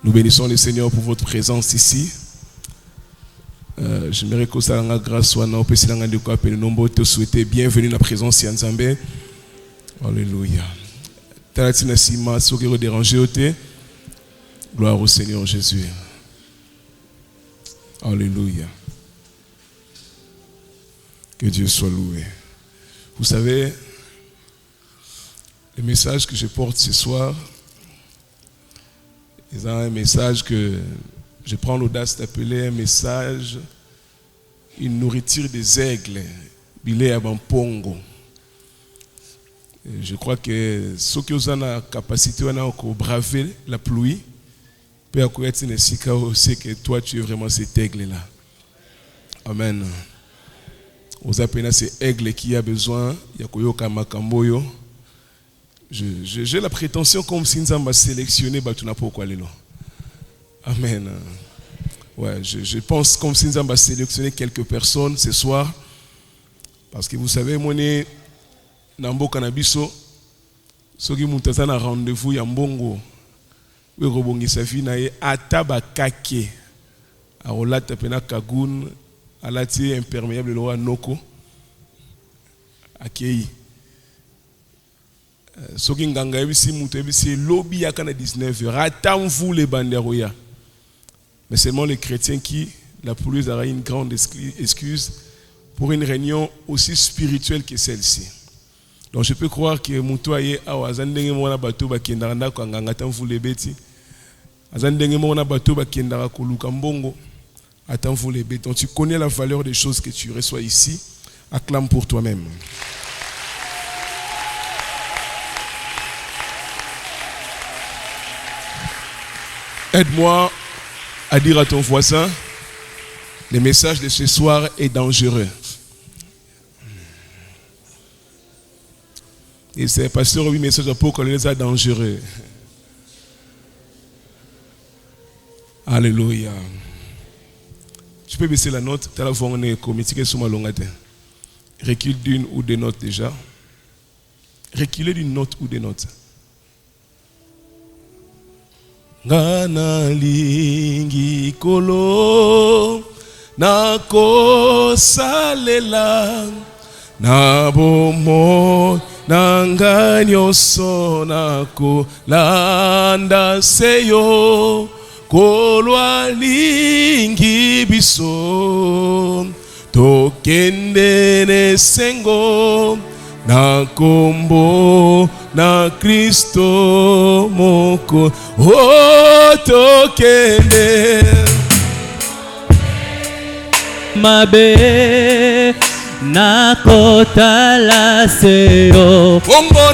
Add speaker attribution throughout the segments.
Speaker 1: Nous bénissons le Seigneur pour votre présence ici. J'aimerais que ça ait grâce soit nous te souhaiter bienvenue dans la présence de Nzambe. Alléluia. Talatina sima sokero déranger ote. Gloire au Seigneur Jésus. Alléluia. Que Dieu soit loué. Vous savez, le message que je porte ce soir, c'est un message que je prends l'audace d'appeler un message, une nourriture des aigles, bilé à Bampongo. Je crois que ceux qui ont la capacité de braver la pluie, peut être aussi que toi tu es vraiment cet aigle-là. Amen. Vous appelez cet aigle qui a besoin, Yakoyoka Makamboyo. J'ai la prétention comme si nous avons sélectionné Batuna pourquoi les lois. Amen. Ouais, je pense comme si nous avons sélectionné quelques personnes ce soir. Parce que vous savez, moi, Nambo Kanabiso, ceux qui m'ont un rendez-vous, Yambongo, oui, Robongi Safi, Naye, Atabakake, Arolat Tapena Kagoun, Alati imperméable, le roi Noko, Akei. Ce qui nganga ebisi muto ebisi lobby à 19h. Attends-vous les banderoya. Mais seulement les chrétiens qui la police aura une grande excuse pour une réunion aussi spirituelle que celle-ci. Donc je peux croire que muto aye awazandenge mona bato bakendara ndako nganga attends-vous les bêtis. Azandenge mona bato bakendara koluka mbongo. Attends-vous les bêtis. Donc tu connais la valeur des choses que tu reçois ici. Acclame pour toi-même. Aide-moi à dire à ton voisin, le message de ce soir est dangereux. Et c'est pasteur oui message pour qu'on les a dangereux. Alléluia. Tu peux baisser la note, tu as la voix comité sur ma longue. Recule d'une ou des notes déjà. Reculer d'une note ou des notes. Ngana lingi kolo na ko salela na bomo na nganyoso na ko landa seyo kolwa lingi biso tokende ne sengo na kombo na Kristo moko tokende
Speaker 2: mabe na kotala seyo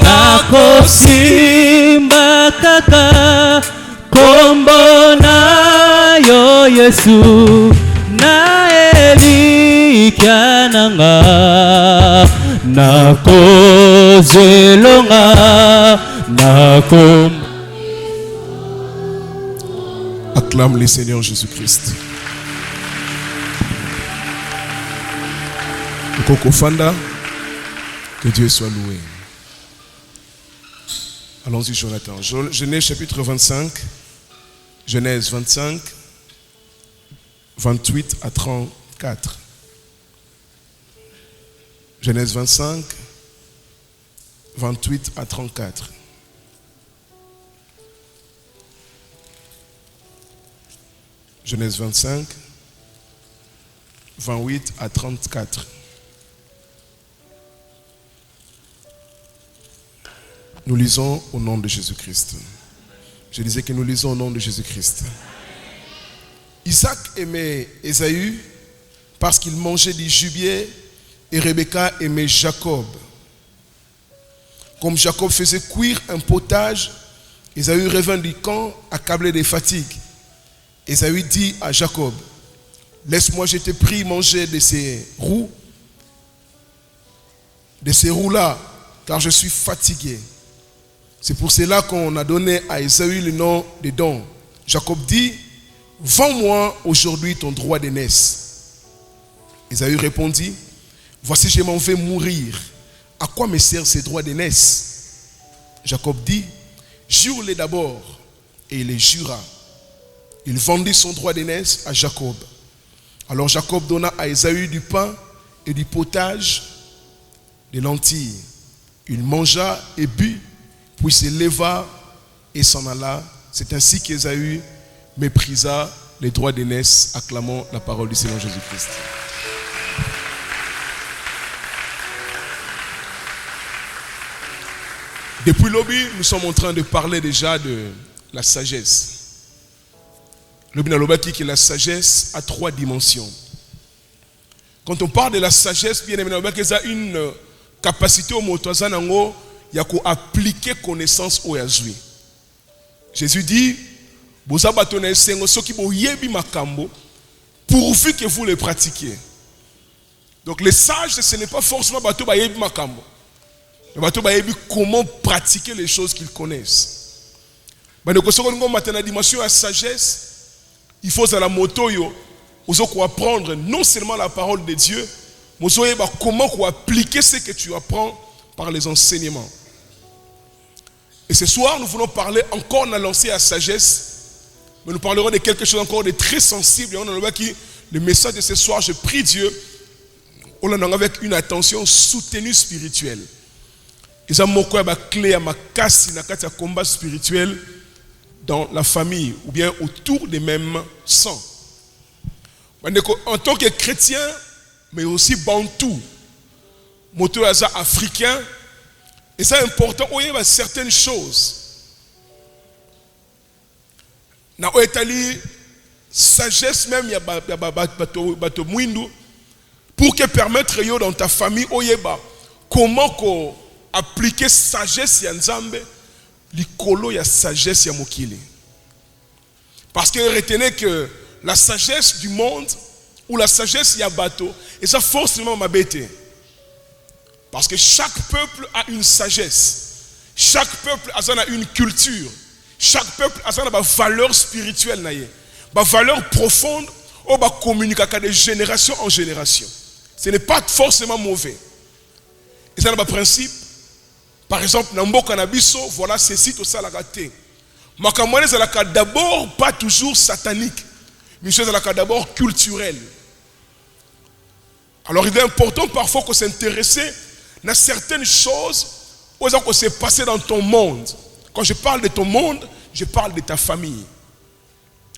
Speaker 2: na kosimba kaka kombo na yo Yesu na elikiananga na kozelonga na kom.
Speaker 1: Acclame le Seigneur Jésus-Christ. Kokofanda, que Dieu soit loué. Allons-y Jonathan. Genèse chapitre 25, Genèse 25, 28 à 34. Genèse 25, 28 à 34. Genèse 25, 28 à 34. Nous lisons au nom de Jésus-Christ. Je disais que nous lisons au nom de Jésus-Christ. Isaac aimait Ésaü parce qu'il mangeait du gibier et Rebecca aimait Jacob. Comme Jacob faisait cuire un potage, Ésaü revint du camp accablé de fatigue. Ésaü dit à Jacob, laisse-moi, je te prie, manger de ces roues-là, car je suis fatigué. C'est pour cela qu'on a donné à Ésaü le nom de don. Jacob dit, vends-moi aujourd'hui ton droit d'aînesse. Ésaü répondit, voici je m'en vais mourir. À quoi me sert ces droits d'aînesse? Jacob dit, jure-les d'abord. Et il les jura. il vendit son droit d'aînesse à Jacob. Alors Jacob donna à Ésaü du pain et du potage, des lentilles. Il mangea et but, puis se leva et s'en alla. C'est ainsi qu'Ésaü méprisa les droits d'aînesse, acclamant la parole du Seigneur Jésus-Christ. Depuis l'Obi, nous sommes en train de parler déjà de la sagesse. L'Obi n'a l'Obi qui la sagesse a 3 dimensions. Quand on parle de la sagesse, bien évidemment, il y a une capacité au motozanango, il y a qu'à appliquer connaissance au yazui. Jésus dit, pourvu que vous le pratiquiez. Donc les sages, ce n'est pas forcément bateau bayebi makambo. Le bateau bayebi comment pratiquer les choses qu'ils connaissent. Mais donc si on a une dimension à sagesse, il faut à la moto yo, vous apprendre non seulement la parole de Dieu, mais aussi comment appliquer ce que tu apprends par les enseignements. Et ce soir, nous voulons parler encore, on a lancé la sagesse, mais nous parlerons de quelque chose encore de très sensible. Et on a le message de ce soir, je prie Dieu, on l'a avec une attention soutenue spirituelle. Et ça m'a clé à ma casse, un combat spirituel dans la famille ou bien autour des mêmes sangs. En tant que chrétien, mais aussi bantou, moto africain, et c'est important, il y a certaines choses. Na oetali sagesse même, il y a bato mwindu pour que permettre yo dans ta famille oyeba comment ko appliquer sagesse ya nzambe likolo ya sagesse ya mokili. Parce que retenez que la sagesse du monde ou la sagesse ya bato et ça forcément m'abêter. Parce que chaque peuple a une sagesse. Chaque peuple a une culture. Chaque peuple a une valeur spirituelle. Une valeur profonde ou une communication de génération en génération. Ce n'est pas forcément mauvais. Et ça a un principe. Par exemple, dans le Canabiso, voilà ceci, tout ça, la gâté. Makamwane, c'est d'abord pas toujours satanique. Mais c'est d'abord culturel. Alors il est important parfois qu'on s'intéresse à certaines choses qui s'est passé dans ton monde. Quand je parle de ton monde, je parle de ta famille.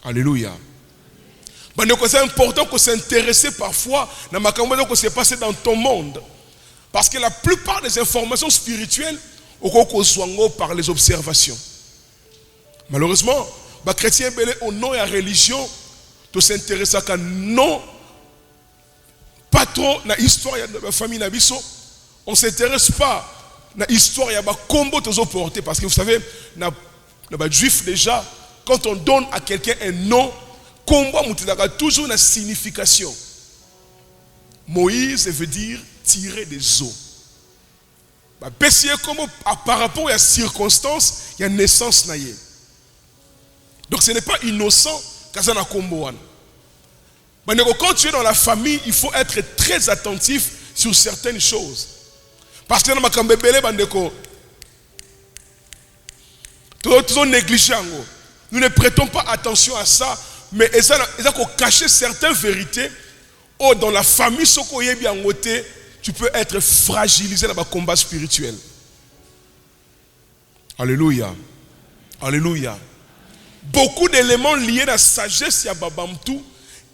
Speaker 1: Alléluia. C'est important qu'on s'intéresse parfois à ce qui s'est passé dans ton monde. Parce que la plupart des informations spirituelles, on sont par les observations. Malheureusement, les chrétiens, au nom de la religion, tu s'intéresses à non, pas trop dans l'histoire de la famille. On ne s'intéresse pas à l'histoire de la combo de porté. Parce que vous savez, dans les juifs déjà, quand on donne à quelqu'un un nom, combo a toujours une signification. Moïse veut dire tirer des eaux. Par rapport à la circonstance, il y a une naissance. Donc ce n'est pas innocent quand on a combo. Quand tu es dans la famille, il faut être très attentif sur certaines choses. Parce que nous négligeons. Nous ne prêtons pas attention à ça, mais il faut cacher certaines vérités. Oh, dans la famille, tu peux être fragilisé dans le combat spirituel. Alléluia. Alléluia. Beaucoup d'éléments liés à la sagesse, il y a Babamtou,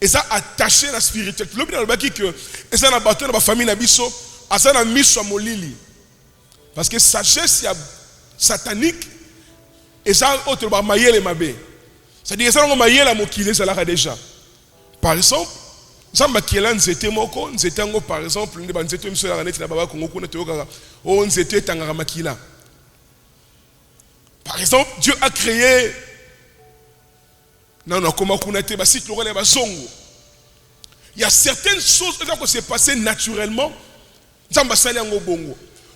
Speaker 1: et ça attaché à la spiritualité. Le but de que et ça n'a pas dans la famille Nabiso, à ça n'a mis sur Molili. Parce que sagesse, il y a satanique, et ça autre bah maïe les mabé. C'est-à-dire que ça n'a pas maïe la mokile, ça l'a déjà. Par exemple, ça m'a qui est là, nous étions par exemple, nous étions sur la net, là-bas, nous étions tangara makila. Par exemple, Dieu a créé. Non, comment on a été, il y a certaines choses qui s'est passées naturellement.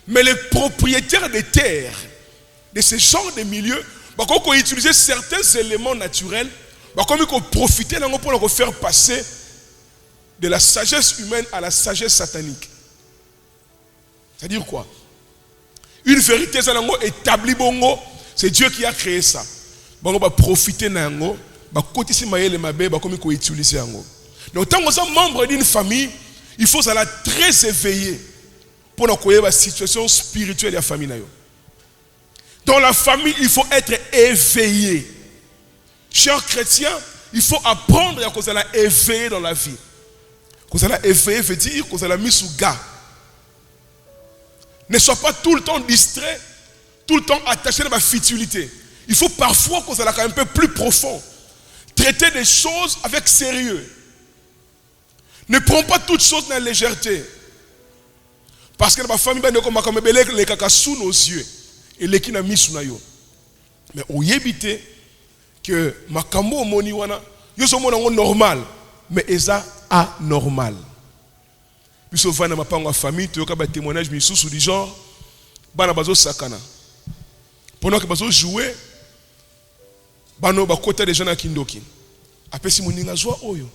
Speaker 1: Mais les propriétaires des terres, de ce genre de milieu, quand on utilisait certains éléments naturels, comme ils ont profité pour faire passer de la sagesse humaine à la sagesse satanique. C'est-à-dire quoi? Une vérité établie, c'est Dieu qui a créé ça. On va profiter d'un côté si maïe les mabé, comme il utiliser yango. Donc tant que nous membre d'une famille, il faut être très éveillé pour nous connaître la situation spirituelle de la famille. Dans la famille, il faut être éveillé. Chers chrétiens, il faut apprendre à cause de la éveillé dans la vie. Cause de la éveillé veut dire cause de la mise sous garde. Ne sois pas tout le temps distrait, tout le temps attaché à ma futilité. Il faut parfois cause de la un peu plus profond. Traiter des choses avec sérieux. Ne prends pas toutes choses dans la légèreté. Parce que ma famille est les caca sous nos yeux. Et les qui n'a mis sous nos yeux. Mais au yébité que ma kambo moni wana, yo so mona normal, mais eza anormal. Puis souvent dans ma pango famille, tu as un témoignage mais sous du genre, bana bazo sakana. Pendant que bazo jouer, bano ba côté des gens à kindoki. Après si moninga joie oyo,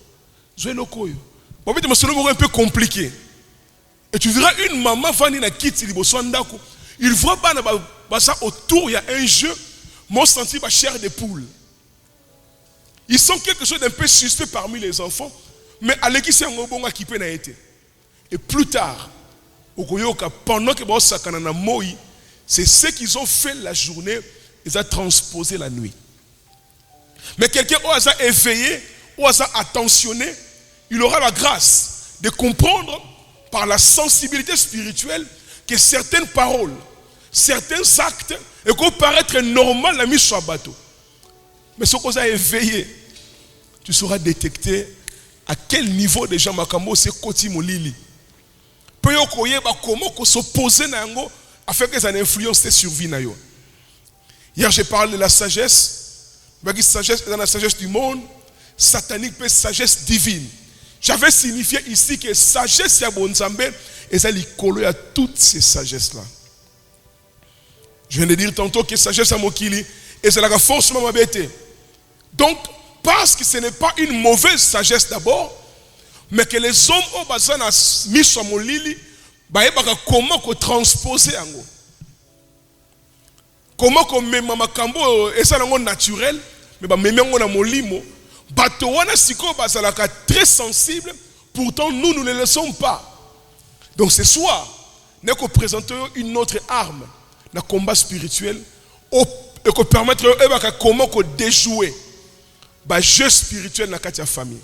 Speaker 1: joie lokoyo. Bon, mais c'est un peu compliqué. Et tu verras une maman venir na kiti liboso ndako. Il voit pas ça autour, il y a un jeu. Moi, je sens ma chair de poule. Ils sont quelque chose d'un peu suspect parmi les enfants. Mais à l'équipe, c'est un bon qui peut être. Et plus tard, pendant que c'est ce qu'ils ont fait la journée, ils ont transposé la nuit. Mais quelqu'un qui a éveillé, qui a attentionné, il aura la grâce de comprendre par la sensibilité spirituelle que certaines paroles, certains actes, et qu'on paraître normal la mise sur un bateau. Mais ce qu'on a éveillé, tu sauras détecter à quel niveau déjà makambo c'est koti molili. Peu yo koye ba comment qu'on s'opposer na yango afin que ça influence tes survie na yo. Hier j'ai parlé de la sagesse. La sagesse dans la sagesse du monde, satanique mais sagesse divine. J'avais signifié ici que sagesse ya bonzambe et ça likolo à toutes ces sagesses là. Je viens de dire tantôt que sagesse à mokili et c'est la force ma bête. Donc parce que ce n'est pas une mauvaise sagesse d'abord, mais que les hommes ont besoin de mis sur mon lili, comment transposer en comment qu'on met ma cambo et ça c'est naturel, mais même on a mon limo, bateau on a siko basalaka très sensible, pourtant nous ne le laissons pas. Donc ce soir, nous allons présenter une autre arme dans le combat spirituel et qu'on permettre comment qu'on déjouer le jeu spirituel dans la famille.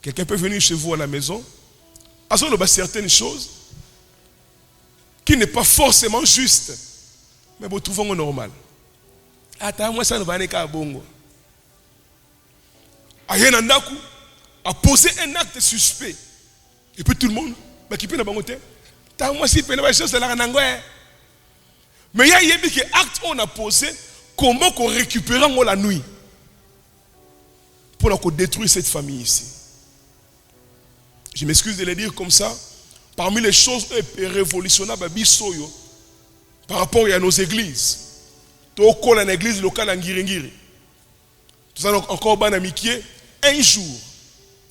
Speaker 1: Quelqu'un peut venir chez vous à la maison, avoir certaines choses qui n'est pas forcément juste, mais vous trouvez normal. Attends, moi ça ne va pas bongo. Ayenandaku a posé un acte suspect. Et puis tout le monde, qui peut la bangoter. Tant moi si peine pas chose c'est la nangoé. Mais il y a un acte on a posé, comment qu'on récupère la nuit pour qu'on détruise cette famille ici. Je m'excuse de le dire comme ça. Parmi les choses révolutionnables par rapport à nos églises, tout une église locale en Ngiringiri. Tout ça encore ban amitié. Un jour,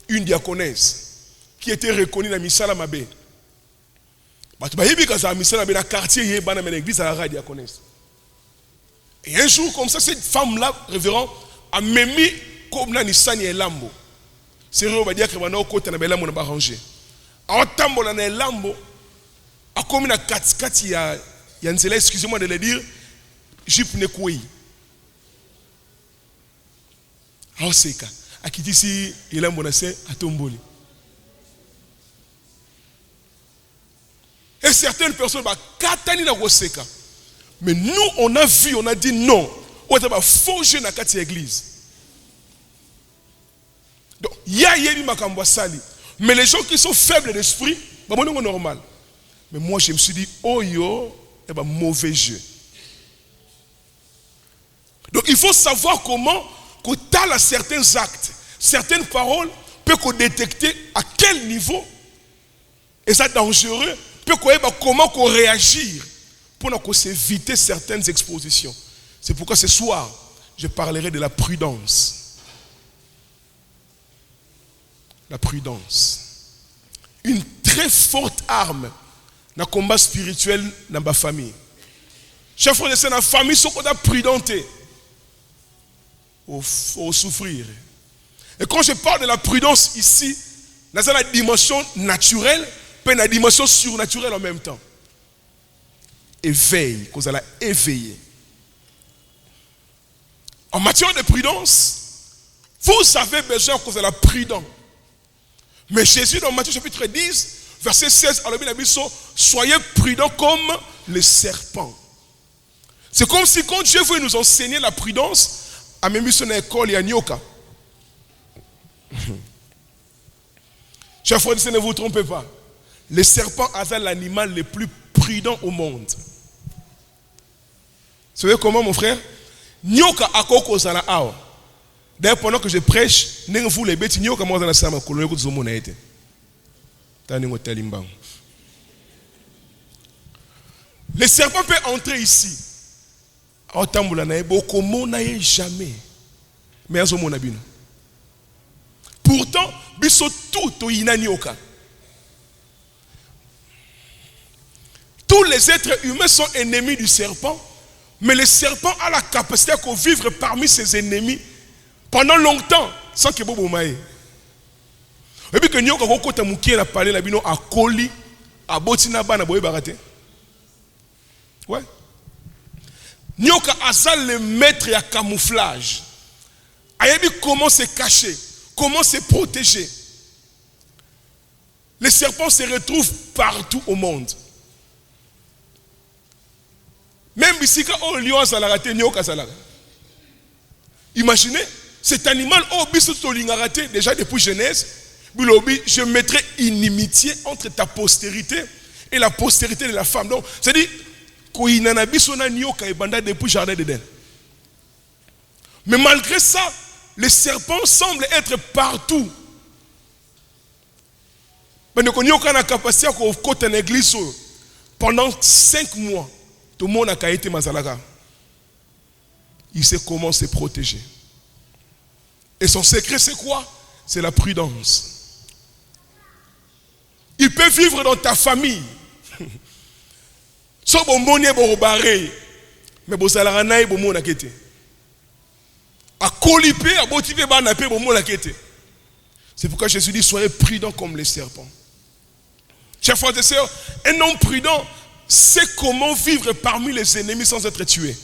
Speaker 1: une diaconesse qui était reconnue dans Misala Mabé. Dans quartier, dans l'église, à la diaconesse. Et un jour, comme ça, cette femme-là, révérend, a même mis comme dans Nissan et Lambo. C'est vrai, on va dire que maintenant, côté de Lambo, on va ranger. En tambo dans Lambo, a comme dans Katikati, il y a une zèle, excusez-moi de le dire, Jip Nekoué. Alors, c'est ça. A qui dit ici, il a mon assez à Tomboli. Et certaines personnes, Katani na Roseka. Mais nous, on a vu, on a dit non. On a forgé dans cette église. Donc, il y a eu Makambo Sali. Mais les gens qui sont faibles d'esprit, c'est normal. Mais moi, je me suis dit, oh yo, c'est un mauvais jeu. Donc, il faut savoir comment, quand tu as certains actes, certaines paroles, peut qu'on détecter à quel niveau, et ça dangereux, peut qu'on comment qu'on réagir pour éviter certaines expositions. C'est pourquoi ce soir, je parlerai de la prudence. La prudence. Une très forte arme dans le combat spirituel dans ma famille. Chaque fois que c'est dans la famille, ce qu'on a prudenté. au souffrir. Et quand je parle de la prudence ici, dans la dimension naturelle, puis la dimension surnaturelle en même temps. Éveille, qu'on allait éveiller. En matière de prudence, vous avez besoin qu'on soit prudent. Mais Jésus dans Matthieu chapitre 10, verset 16, alors il a dit, soyez prudents comme les serpents. C'est comme si quand Dieu veut nous enseigner la prudence, à même son école, il y a Nyoka. Chers frères, ne vous trompez pas. Le serpent est l'animal le plus prudent au monde. Vous savez comment, mon frère? Nyoka a koko sana awa. D'ailleurs, pendant que je prêche, ne vous les bêtes, nyoka moi dans la sama kolonyo ko zomo na été. Tani ngo talimba. Le serpent peut entrer ici. Otambula na ebo komo na ye jamais. Mais azomo na bino. Pourtant, biso tout ina nyoka. Tous les êtres humains sont ennemis du serpent, mais le serpent a la capacité de vivre parmi ses ennemis pendant longtemps sans que bobo maye. Et puis que nyoka ko kota mukie na parler la bino a koli a botina bana boye barate. Ouais. Nyoka azal le maître à camouflage. Ayebi comment se cacher, comment se protéger. Les serpents se retrouvent partout au monde. Même ici, quand on lion a raté, nyoka salara. Imaginez, cet animal, raté déjà depuis Genèse, je mettrai inimitié entre ta postérité et la postérité de la femme. Donc, c'est-à-dire, depuis le jardin d'Éden. Mais malgré ça, les serpents semblent être partout. Mais nous avons la capacité de côté de l'église pendant 5 mois. Tout le monde a été mazalaga. Il sait comment se protéger. Et son secret, c'est quoi? C'est la prudence. Il peut vivre dans ta famille. So bon bonnier bon barré. Mais bon salarana bon mon akete. A colipé, a motivé ban apé bon mon akete. C'est pourquoi Jésus dit soyez prudents comme les serpents. Chers frères et sœurs, un homme prudent sait comment vivre parmi les ennemis sans être tué.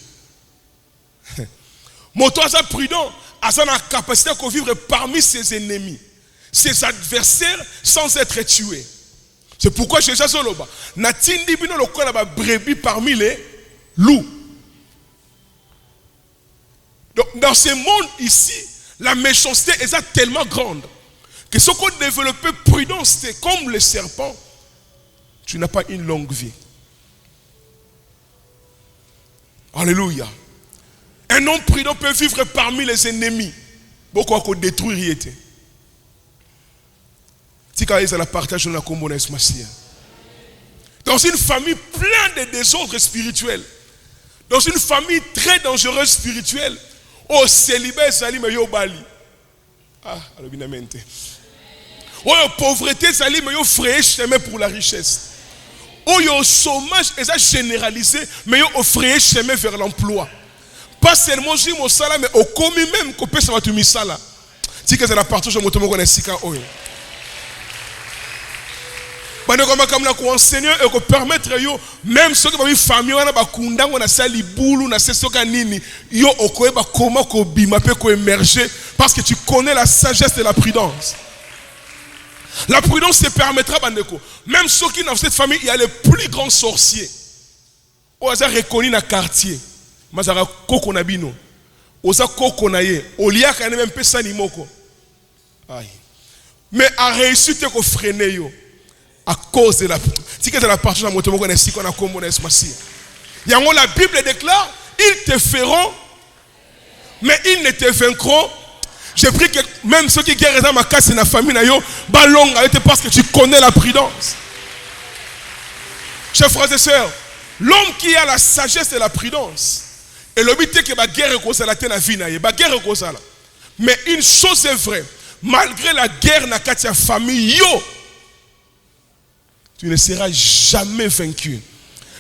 Speaker 1: Mon toi prudent a la capacité de vivre parmi ses ennemis, ses adversaires sans être tué. C'est pourquoi Jésus Zoloba n'a tindi bino le corps la brebis parmi les loups. Donc dans ce monde ici, la méchanceté est tellement grande que ce qu'on développe prudence, c'est comme le serpent, tu n'as pas une longue vie. Alléluia. Un homme prudent peut vivre parmi les ennemis. Beaucoup à détruire y était. Dans une famille pleine de désordres spirituels, dans une famille très dangereuse spirituelle, au célibat salim yo bali. Ah, alobinamente. Au pauvreté salim yo frère chemin pour la richesse. Au chômage est généralisé, mais yo offrir chemin vers l'emploi. Pas seulement j'ai mon salaire, mais au commis même qu'on peut savoir tout mis ça là. Si que c'est la partie je me tombe connaît sika oyo. Bande comme la enseignant et que permettre yo même ceux qui va famille wana ba kunda wana sali bulu na sesoka nini yo okoeba comment ko bima pe ko émerger parce que tu connais la sagesse et la prudence. La prudence te permettra bandeko. Même ceux qui dans cette famille il y a les plus grands sorciers. Au hasard reconnu dans quartier. Mazara koko na bino. Oza koko na ye. Olia ka même pesa ni moko. Aïe. Mais a réussi te ko freiner yo. À cause de la si que la partie de la moto moko na siko na kombo na esmasi. Yango la Bible déclare, ils te feront mais ils ne te vaincront. J'ai pris que même ceux qui guerrent dans ma casse et la famille na yo balong parce que tu connais la prudence. Chers frères et sœurs, l'homme qui a la sagesse et la prudence et le but est que la guerre est la tête na vie na ye, la guerre est ça là. Mais une chose est vraie, malgré la guerre na katia famille yo, tu ne seras jamais vaincu.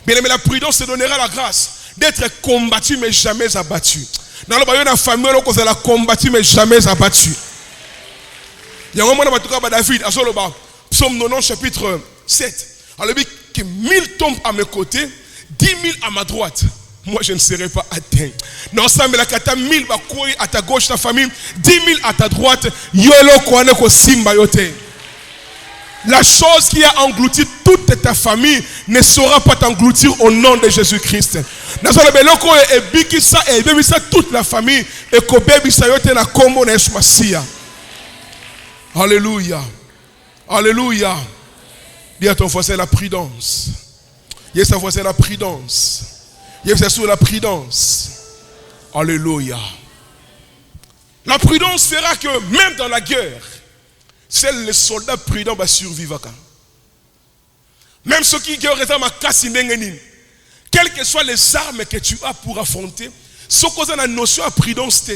Speaker 1: Bien aimé, la prudence te donnera la grâce d'être combattu mais jamais abattu. Dans la famille, on a combattu, mais jamais abattu. Il y a un moment où David, Psaume 90, chapitre 7. Alors, il dit que 1000 tombent à mes côtés, 10 000 à ma droite. Moi, je ne serai pas atteint. Non, ça me l'a kata 1000 va courir à ta gauche, ta famille, 10 000 à ta droite. Yolo kwane ko simba yote. La chose qui a englouti toute ta famille ne saura pas t'engloutir au nom de Jésus-Christ. Toute la famille et Alléluia. Alléluia. Dis à ton voisin la prudence. Dis à ton voisin la prudence. Dis sur la prudence. Alléluia. La prudence fera que même dans la guerre, seuls les soldats prudents vont survivre. Même ceux qui ont ma casse, quelles que soient les armes que tu as pour affronter, ce qu'on a la notion de prudence,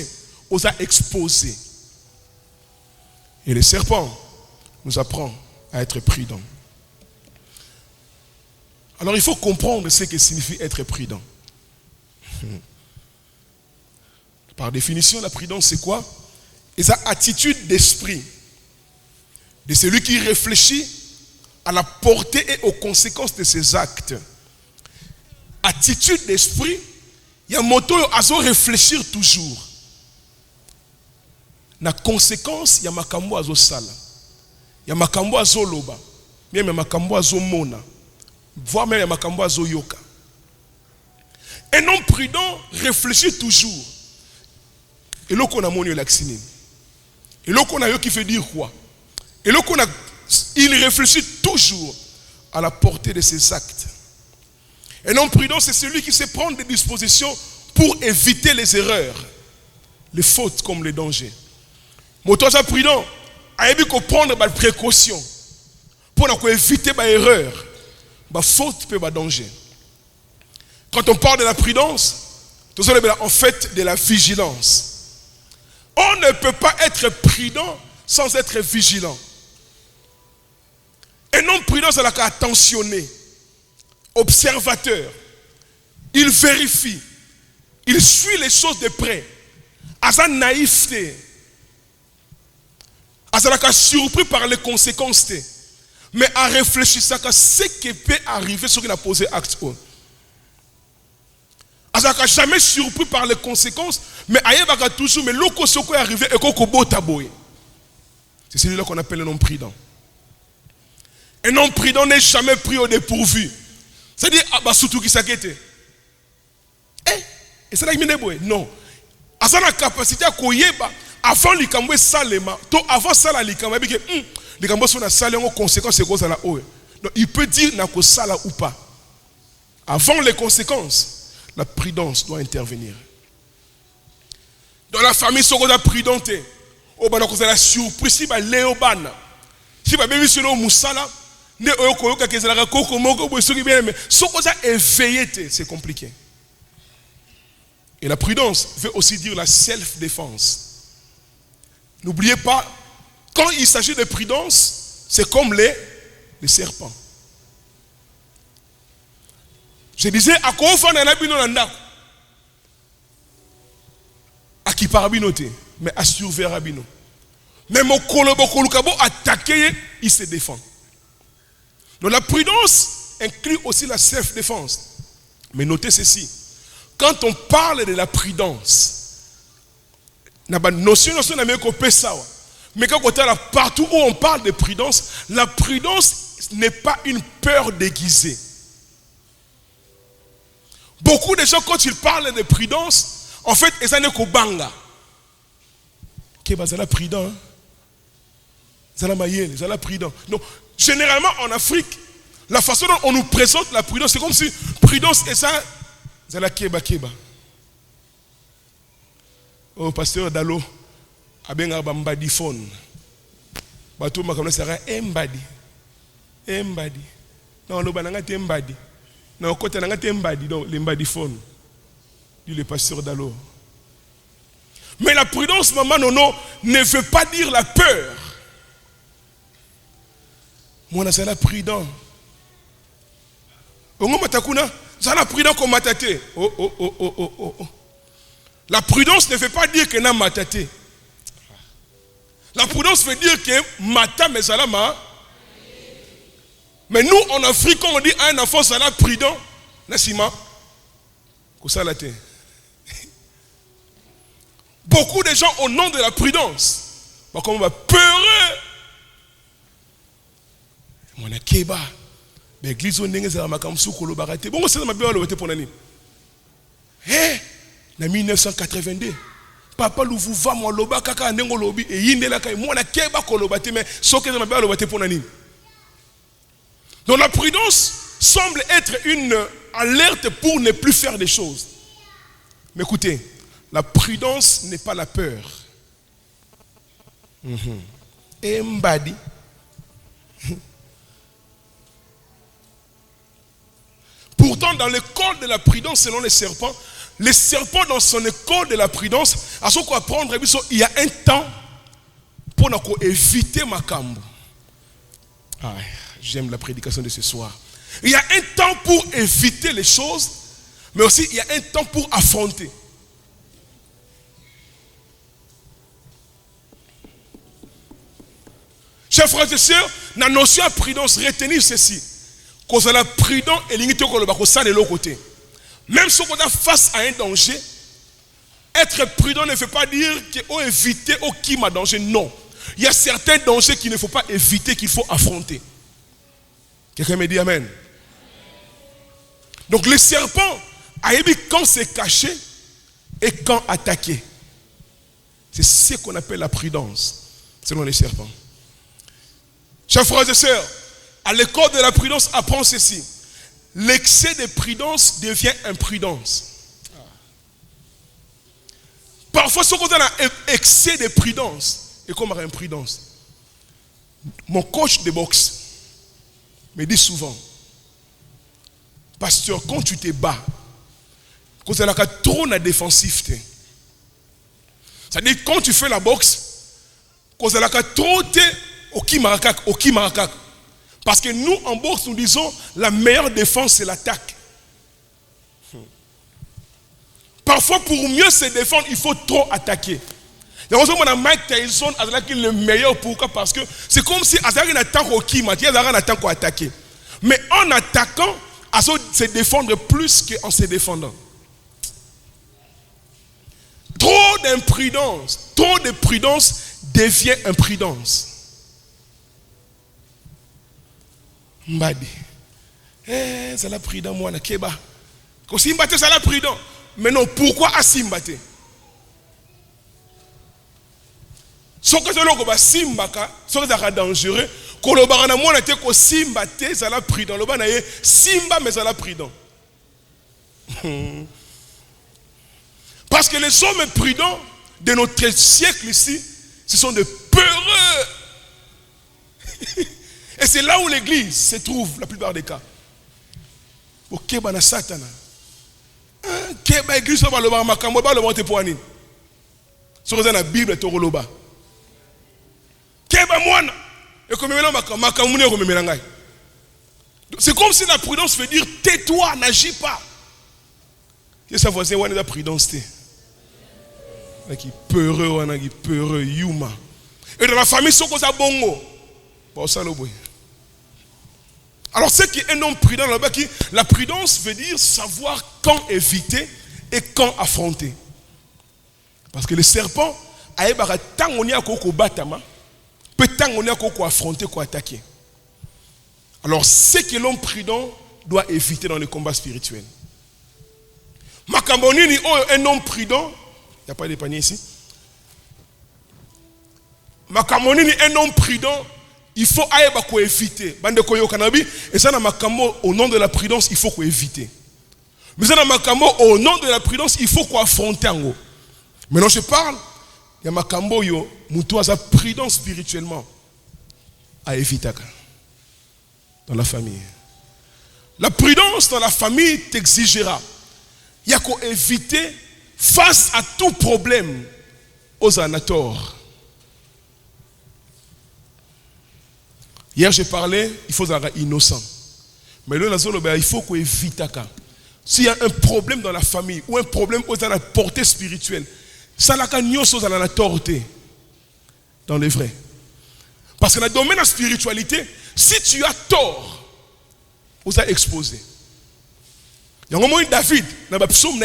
Speaker 1: on a exposé. Et le serpent nous apprend à être prudent. Alors il faut comprendre ce que signifie être prudent. Par définition, la prudence c'est quoi? C'est sa attitude d'esprit de celui qui réfléchit à la portée et aux conséquences de ses actes. Attitude d'esprit, il y a un mot à réfléchir toujours. La conséquence, il y a makambo azo sala. Il y a makambo azo loba. Même makambo azo mona. Voire même makambo azo yoka. Un homme prudent réfléchit toujours. Et là qu'on a mon laxine. Et là qu'on a yo qui fait dire quoi? Et là qu'on a, il réfléchit toujours à la portée de ses actes. Un homme prudent, c'est celui qui sait prendre des dispositions pour éviter les erreurs, les fautes comme les dangers. Moto prudent, a eu qu'on prendre des précautions pour éviter les erreurs, les fautes et les dangers. Quand on parle de la prudence, en fait de la vigilance. On ne peut pas être prudent sans être vigilant. Un homme prudent, c'est attentionné, observateur. Il vérifie. Il suit les choses de près. À sa naïveté. À sa surpris par les conséquences. Mais à réfléchir à ce qui peut arriver sur qui a posé acte. À sa jamais surpris par les conséquences. Mais à y toujours, mais l'eau qui est arrivé et qu'on c'est celui-là qu'on appelle un homme prudent. Un homme prudent n'est jamais pris au dépourvu. C'est-à-dire, surtout qui s'inquiète. Et c'est là qu'il me dit, non. À sa capacité à koyeba, avant l'ikambwe salema, avant ça, l'ikambwe, l'ikambwe sont na salé en conséquence, c'est quoi ça là haut. Donc, il peut dire n'a que ça là ou pas. Avant les conséquences, la prudence doit intervenir. Dans la famille, ce qu'on a prudenté, on va la surprise, si va léobana, si va même sur le moussala. C'est compliqué. Et la prudence veut aussi dire la self-défense. N'oubliez pas, quand il s'agit de prudence, c'est comme les serpents. Je disais, à quoi on fait à qui parabinoté, mais à surveiller rabino. Mais mon kolokabo attaqué, il se défend. Donc la prudence inclut aussi la self-défense. Mais notez ceci. Quand on parle de la prudence, mais quand partout où on parle de prudence, la prudence n'est pas une peur déguisée. Beaucoup de gens, quand ils parlent de prudence, en fait, ils sont qu'au banga. Ils sont prudents. Ils sont prudents. Donc, généralement, en Afrique, la façon dont on nous présente la prudence, c'est comme si prudence et ça, c'est la keba. Oh, pasteur Dalo, abenga bambadi phone. Bato makamna sera embadi. Non, le bananga tembadi. Non, côté nanga tembadi, donc l'embadi phone. Dit le pasteur Dalo. Mais la prudence, maman, non, ne veut pas dire la peur. Moi, c'est la prudent. On m'a takuna, c'est la prudent comme m'a tâté. Oh. La prudence ne veut pas dire que n'a mataté. La prudence veut dire que mata mais salama. Mais nous en Afrique, quand on dit à un enfant sala prudent, Nassima, que ça l'a été. Beaucoup de gens au nom de la prudence, comme on va peureux. Mon akeba, l'église on n'est pas comme sous colo baraté. Bon, c'est ma bien le pour l'année. Eh, en 1982, papa l'ouvre va moi loba kaka nengo lobi et yinde la kai moi akeba kolobate mais ce que ma bien le pour l'année. Donc la prudence semble être une alerte pour ne plus faire des choses. Mais écoutez, la prudence n'est pas la peur. Et mbadi. Pourtant, dans l'école de la prudence, selon les serpents dans son école de la prudence, à ce qu'on va prendre, il y a un temps pour éviter ma cambo. J'aime la prédication de ce soir. Il y a un temps pour éviter les choses, mais aussi il y a un temps pour affronter. Chers frères et sœurs, la notion de prudence, retenir ceci. Quand on est prudent et limité qu'on le bat de l'autre côté. Même si on est face à un danger, être prudent ne veut pas dire qu'on éviter qui m'a danger. Non. Il y a certains dangers qu'il ne faut pas éviter, qu'il faut affronter. Quelqu'un me dit amen. Donc le serpent a dit quand c'est caché et quand attaquer. C'est ce qu'on appelle la prudence, selon les serpents. Chers frères et sœurs, à l'école de la prudence, apprends ceci. L'excès de prudence devient imprudence. Parfois, ce qu'on a un excès de prudence est comme imprudence. Mon coach de boxe me dit souvent, pasteur, quand tu te bats, quand tu as trop de défensivité, c'est-à-dire quand tu fais la boxe, quand tu as trop de okimarakak. Parce que nous, en boxe, nous disons, la meilleure défense, c'est l'attaque. Parfois, pour mieux se défendre, il faut trop attaquer. Et heureusement, Mike Tyson a le meilleur. Pourquoi? Parce que c'est comme si Azari attaque au Kima, Azari attaque au attaquer. Mais en attaquant, Azari se défendre plus qu'en se défendant. Trop d'imprudence, trop de prudence devient imprudence. Mbadi. Ça l'a prudent, moi, na keba. Quand Simbate, ça l'a prudent. Mais non, pourquoi à Simbate? Ce que c'est là, Simbaka, ce que c'est dangereux, quand le barana moi, n'était que Simbate, ça l'a prudent. Le barana est Simba, mais ça l'a prudent. Parce que les hommes prudents de notre siècle ici, ce sont des peureux. Et c'est là où l'église se trouve la plupart des cas. Au Keba na Satana. Keba église va le voir makambo ba le monter pour anine. Sur la Bible to roloba. Keba mwana et comme mela makambo ne comme melangai. C'est comme si la prudence veut dire tais-toi, n'agis pas. Et ça voisin wana la prudence té. Qui peureux wana qui peureux yuma. Et dans la famille soko za bongo. Pas ça le boy. Alors, ce qui est un homme prudent, la prudence veut dire savoir quand éviter et quand affronter. Parce que le serpent, tant on y a koko batama, peut tant on y a koko affronter, koko attaquer. Alors, ce que l'homme prudent doit éviter dans les combats spirituels. Makambonini, un homme prudent, il n'y a pas de panier ici. Makambonini, un homme prudent, il faut éviter. Et ça, au nom de la prudence, il faut éviter. Mais ça, au nom de la prudence, il faut affronter. Maintenant, je parle, il y a makambo yo, muto a prudence spirituellement à éviter dans la famille. La prudence dans la famille t'exigera. Il y a qu'à éviter face à tout problème aux anators. Hier, j'ai parlé, il faut être innocent. Mais là, il faut qu'on évite. s'il y a un problème dans la famille ou un problème dans la portée spirituelle, ça n'a qu'à n'y avoir dans la torté. Dans les vrais. Parce que dans le domaine de la spiritualité, si tu as tort, vous êtes exposé. Il y a un moment où David, dans le psaume,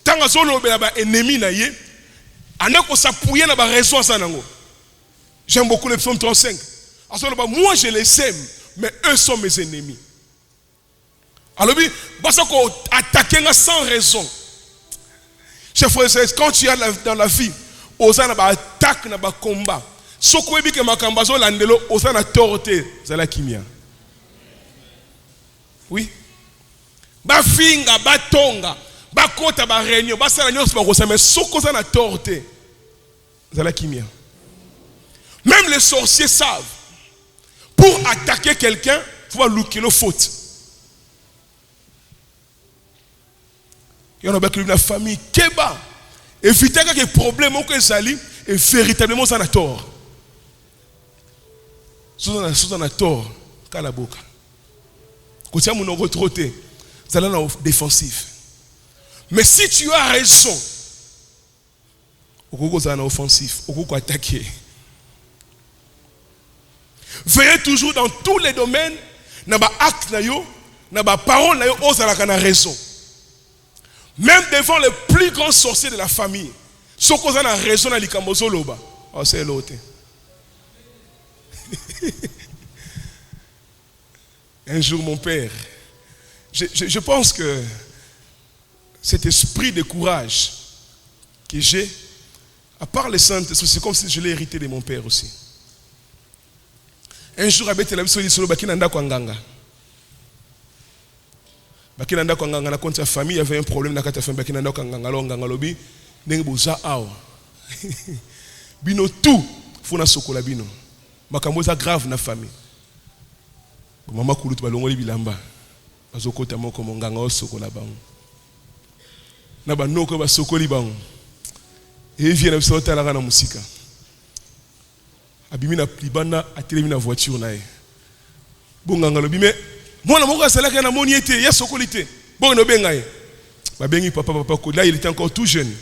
Speaker 1: tant que vous ennemi, vous s'appuyer dans la raison. J'aime beaucoup le psaume 35. Moi, je les aime, mais eux sont mes ennemis. Alors, parce qu'on attaque sans raison. Chers frères et sœurs, quand tu es dans la vie, on a une attaque, un combat. Ce qu'on dit que ma cambazo landelo, on a une torté, c'est la kimia. Oui. Ba finga, ba tonga, ba kota, ba réunion, ba salanyo, c'est pas ça, mais ce qu'on a une torté, c'est la kimia. Même les sorciers savent, pour attaquer quelqu'un, il faut looker le faute. Il y en a qui la famille Keba. Éviter que les problèmes que Zali est véritablement ça n'a tort. Sous un tort, Kalaboka. Quand tu as mon retroté, ça là défensif. Mais si tu as raison, au ça offensif, au attaquer. Veillez toujours dans tous les domaines, dans les actes, dans les paroles, dans les raison. Même devant les plus grands sorciers de la famille, ceux qui ont raison dans les Kamozoloba, c'est l'autre. Un jour, mon père, je pense que cet esprit de courage que j'ai, à part les saintes, c'est comme si je l'ai hérité de mon père aussi. Un jour, avec la vie sur le Bakinanda Kwanganga. Bakinanda Kwanganga, na contre sa famille, il y avait un problème dans la famille. Bakinanda Kwanganga, Nganga Lobi, Nengoza Ao. Bino tout, Funa Sokola Bino. Makamboza grave dans la famille. Maman Koulut Balongoli Bilamba. Azokota Moko Monganga Sokola Bang. Naba Noko Ba Sokoli Bang. Et il vient de se retrouver dans la musique. Abimi na plibana atelemi na voiture na ye. Bonganga lobi mais mwana moko asalaka na moni ete ya sokolité. Bon no benga ye. Ba bengi papa ko là il était encore tout jeune.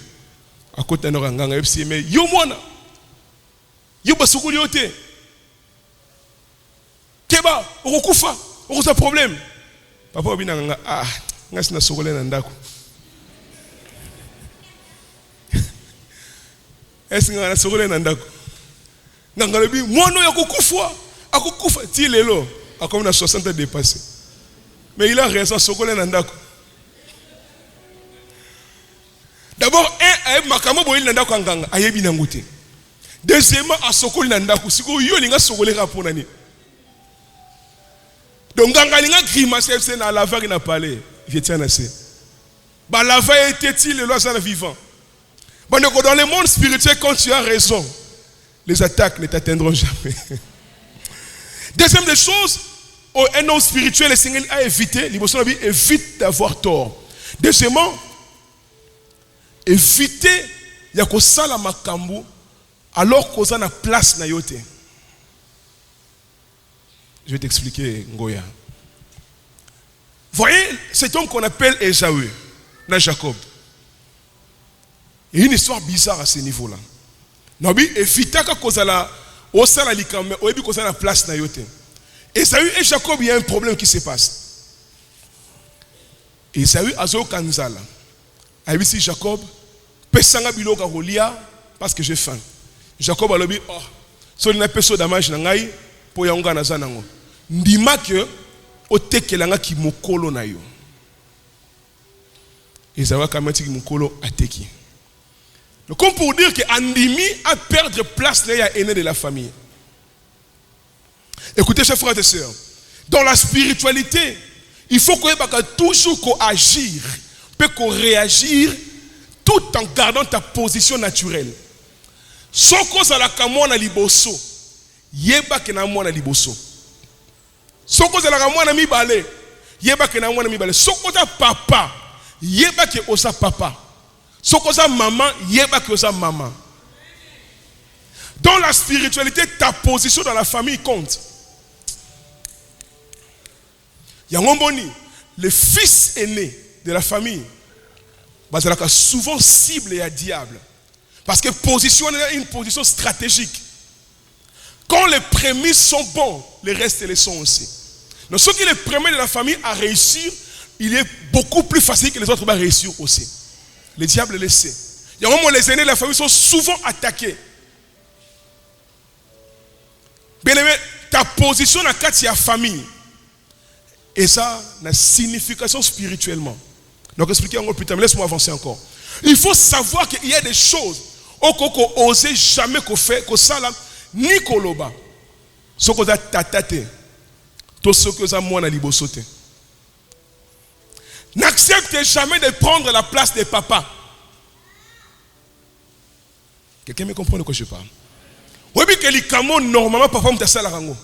Speaker 1: À côté na nganga FC mais yo mwana. Yo ba sokoli ote. Keba okufa, okusa problème. Papa obina nganga ah ngasi na sokole na ndako. Est-ce que na sokole na ndako? Ngangalobi mono ya akukufa ti lelo akomi na 60 ans dépassé mais il a raison sokole na ndako d'abord un makamo boyeli na ndako nganga ayebi na nguté deuxièmement asokoli na ndako siko yo linga sokole ka pona ni donc nganga linga grimace c'est na lava qui na parlé vietia na se ba lava était ti lelo ça vivant bon donc dans le monde spirituel quand tu as raison les attaques ne t'atteindront jamais. Deuxième des choses, un homme spirituel, le Seigneur a évité, évite d'avoir tort. Deuxièmement, éviter yakosala makambo alors qu'on a la place na yote. Je vais t'expliquer, Ngoya. Voyez cet homme qu'on appelle Esaü, dans Jacob. Il y a une histoire bizarre à ce niveau-là. Nabi évita ka kozala osala likame oyebi kozala na place na yote. Esaü et Jacob, il y a un problème qui se passe. Esaü azo kanzala. Ayebi si Jacob pesanga biloka kolia parce que j'ai faim. Jacob a lobi oh so na peso damage na ngai po yanga na zanango. Ndima ke otekelanga ki mokolo na yo. Esaü kamati ki mokolo ateki. Comme pour dire que Andimi a perdre place dans l'aîné de la famille. Écoutez, chers frères et sœurs, dans la spiritualité, il faut qu'on ait toujours agir, qu'on réagir, tout en gardant ta position naturelle. Soko zalaka mwana liboso, yeba ke na mwana liboso. Soko zalaka mwana mibale, yeba ke na mwana mibale. Soko za papa, yeba ke osa papa. Sokoza maman, yeba koza maman. Dans la spiritualité, ta position dans la famille compte. Yangomboni, le fils aîné de la famille, bazalaka souvent cible et diable. Parce que position est une position stratégique. Quand les prémices sont bons, les restes les sont aussi. Donc ceux qui sont les premiers de la famille à réussir, il est beaucoup plus facile que les autres à réussir aussi. Le diable le sait. Il y a un moment où les aînés de la famille sont souvent attaqués. Bien aimé, ta position dans la famille, et ça a une signification spirituellement. Donc expliquez encore plus tard, mais laisse-moi avancer encore. Il faut savoir qu'il y a des choses qu'on n'ose jamais qu'on fait, qu'on ça là, ni qu'on l'oba. Ce qu'on a tatate, tout ce que ça moi na libosote. N'acceptez jamais de prendre la place des papas. Quelqu'un me comprend de quoi je parle? Oui, mais que les camons normalement papa me tasse la rango.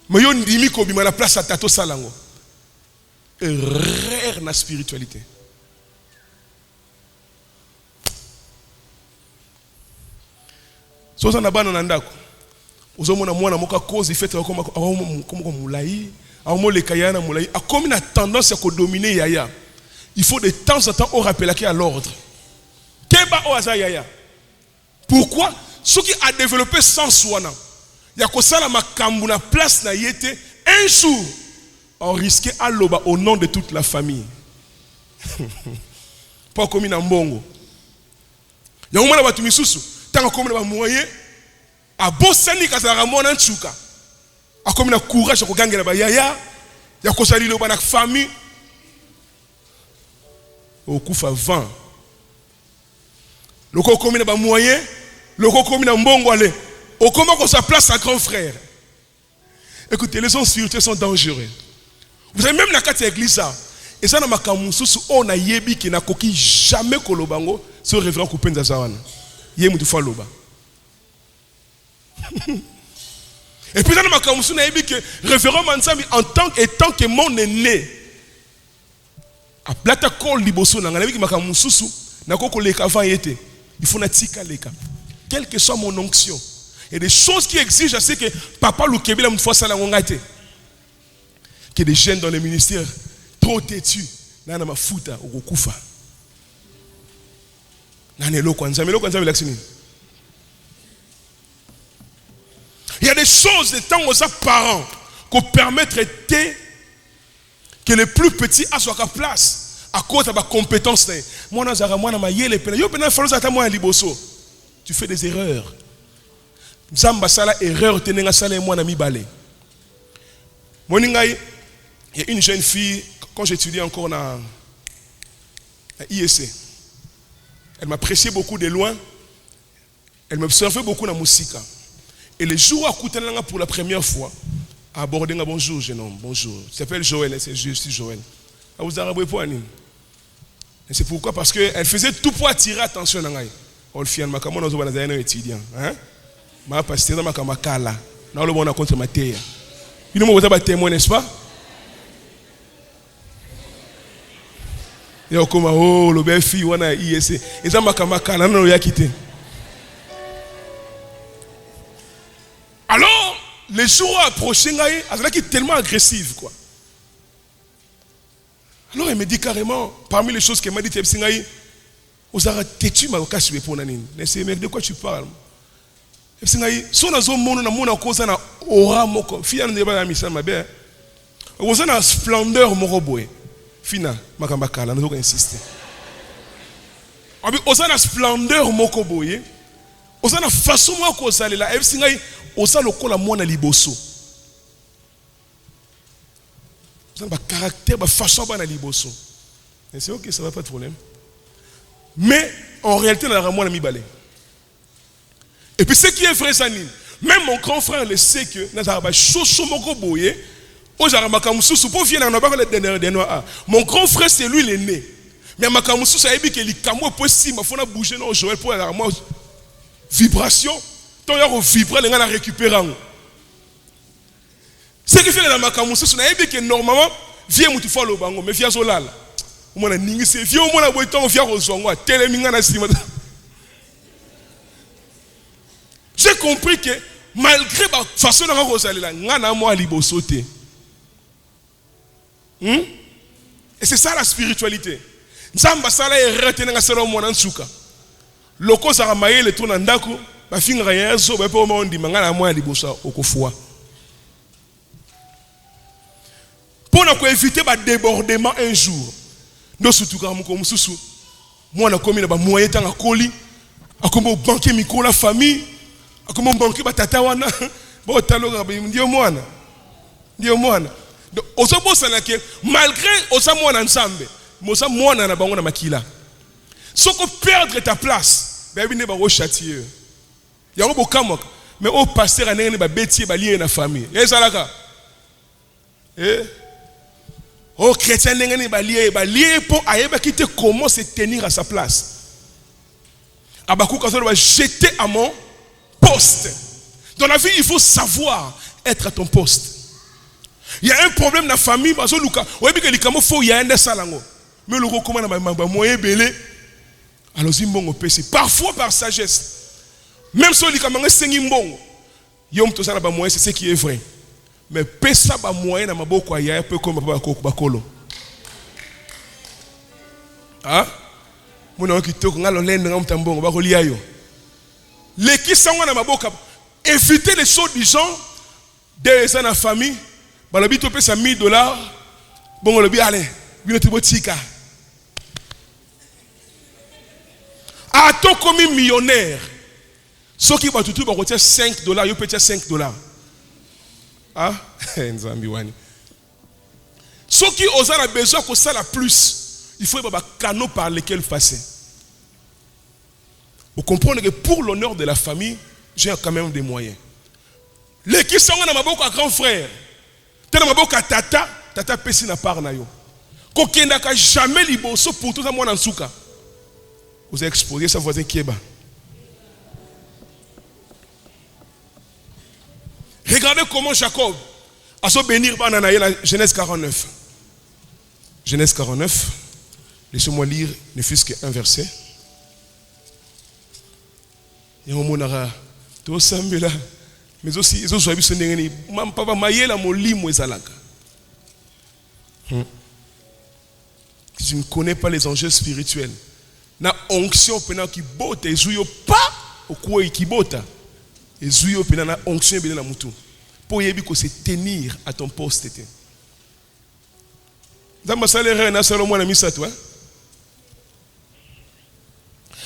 Speaker 1: Mais yon dimi ko bima la place à tato salango. Rare na spiritualité. So ça na bana nandako. Ozomona mwana moka cause ifete comme moulayi, amo le kayana moulayi, a comme une tendance à dominer yaya. Il faut de temps en temps on rappelle à l'ordre. Keba oaza yaya. Pourquoi? Ce qui a développé sans soin, il y a que ça la makambu na place na yete un jour on risquait à l'oba au nom de toute la famille. Pas comme une mbongo. Il y a un moment où tu m'y sous, tant comme un moyen, à bossani kazara mona nchuka, à comme un courage à kogange la bayaya, il y a que ça l'oba na famille, au coup fa 20. Le coup comme un moyen. Le cocomi na mbongo ale. Au comment qu'on sa place à grand frère. Écoutez, les hommes spirituels sont dangereux. Vous avez même la carte église ça. Et ça na makamususu on a yebi ki na koki jamais kolobango ce révérend Kupenza Zawana. Yé mutu fa loba. Et puis ça na makamususu na yebi que révérend Mansambi en tant que mon aîné. A plata kol liboso na ngana yebi ki makamususu na koko leka van yete. Il faut na tika leka. Quelle que soit mon onction. Il y a des choses qui exigent assez que papa le Kébé me fasse la ngate. Que des jeunes dans les ministères trop têtus. Nana ma futa au kufa. Nana lo kwanza relaxini. Il y a des choses de temps aux parents qu'on permettre que les plus petits aient sa place à cause de ma compétence. Moi nazara moi na ma yele pena. Yo pena falo zata moi liboso. Tu fais des erreurs. Zamba sala erreur tenenga sala moi na mi balé. Moningai, il y a une jeune fille quand j'étudiais encore à IEC. Elle m'appréciait beaucoup de loin. Elle m'observait beaucoup dans la musique. Et le jour où elle a écouté pour la première fois, elle a abordé un bonjour jeune homme, bonjour. Il s'appelle Joël, c'est juste Joël. Vous avez pour Anine. Et c'est pourquoi parce qu'elle faisait tout pour attirer l'attention. On le fait, on a un étudiant. Ma pasteur dans ma kamakala. Dans le bon à contre ma terre. Il nous montre pas témoin, n'est-ce pas? Il y a comme oh le belle fille on a ISC. Et ça ma kamakala non il a quitté. Alors les jours approchés, elle est tellement agressive quoi. Alors elle me dit carrément parmi les choses qu'elle m'a dit aux arrêts têtu ma cache pour nanine. Mais de quoi tu parles? Si on a zoné na mona cause na aura moko fia ne ba misa mabe. On a splendeur moko boy. Fina makamba kala n'ozo insister. On a splendeur moko boy. On a façon moko salela. Si ngai osa lokola mona liboso. On a caractère ba façon ba na liboso. Et c'est OK, ça va pas de problème. Mais en réalité, on a vraiment mis balai. Et puis ce qui est vrai, Sanine, même mon grand frère le sait que mon grand frère c'est lui l'aîné. Mais Makamusu ça dit que les camo possible, il faut bouger non Joël pour la vibration. Tant il vibrer les gars récupérer. Ce qui fait la Makamusu ça dit que normalement vieux mutu fa lo bango mais vieux zolala. Moi na ningi c'est vieux moi na boiton vieux rozongo teleminga na sima. J'ai compris que malgré la façon dont on a moi libosoté. Et c'est ça la spiritualité. Nzamba sala erreur nga sala mwana nsuka. Loko sara mayele tuna ndako, ba finga yezo ba po mo ndima ngala mwa libosa okofua. Pour ne éviter le débordement un jour. Nous sommes tous les jours. Moi, je suis un moyen de colis. Je suis banquier de la famille. Je suis banquier de tata wana. Je suis malgré que ensemble, si tu perdre ta place, tu vas châtier. Il y a un peu mais au pasteur, il y a un bêtier qui est dans la famille. Et ça là. Oh, chrétien, lié pour quitter comment se tenir à sa place. Abakou va jeter à mon poste. Dans la vie, il faut savoir être à ton poste. Il y a un problème dans la famille, parce que il y a un salango. Mais le recommande à moyen belé. Alors, parfois par sagesse. Même si c'est ce qui est vrai. Mais pesa ba moyen na maboko ya pe comme bakolo. Ah? Mona kitoko ngalo lende ngam tambongo ba kolia yo. Les qui sont na maboka éviter les choses du genre de ça na famille, ba lobi to pesa $1000, bon lobi allez, bino tibotika. A to comme millionnaire. Ce qui va tout ba kotia $5, yo peut $5. Ah, ceux qui ont besoin que ça la plus, il faut avoir un canal par lequel passer. Vous comprenez que pour l'honneur de la famille, j'ai quand même des moyens. Les qui sont dans ma boca grand frère, dans ma boca tata pesi na par na yo. Kokenda ka jamais liboso pour tout ça moi dans souka. Vous avez exposé sa voisin qui est bas. Regardez comment Jacob a se bénir dans la Genèse 49. Genèse 49. Laissez-moi lire ne fût-ce qu'un verset. Et on monara tout ça là. Mais aussi ils ont joué sur n'engeni. Mam papa mayela molimo ezalaka. Si tu ne connais pas les enjeux spirituels, na onction pendant qui bote et jouyo pas au quoi qui bota. Et zouyo pena na onction bena na mutu. Pour yebi ko se tenir à ton poste. Dans salaire na Salomon na misa toi.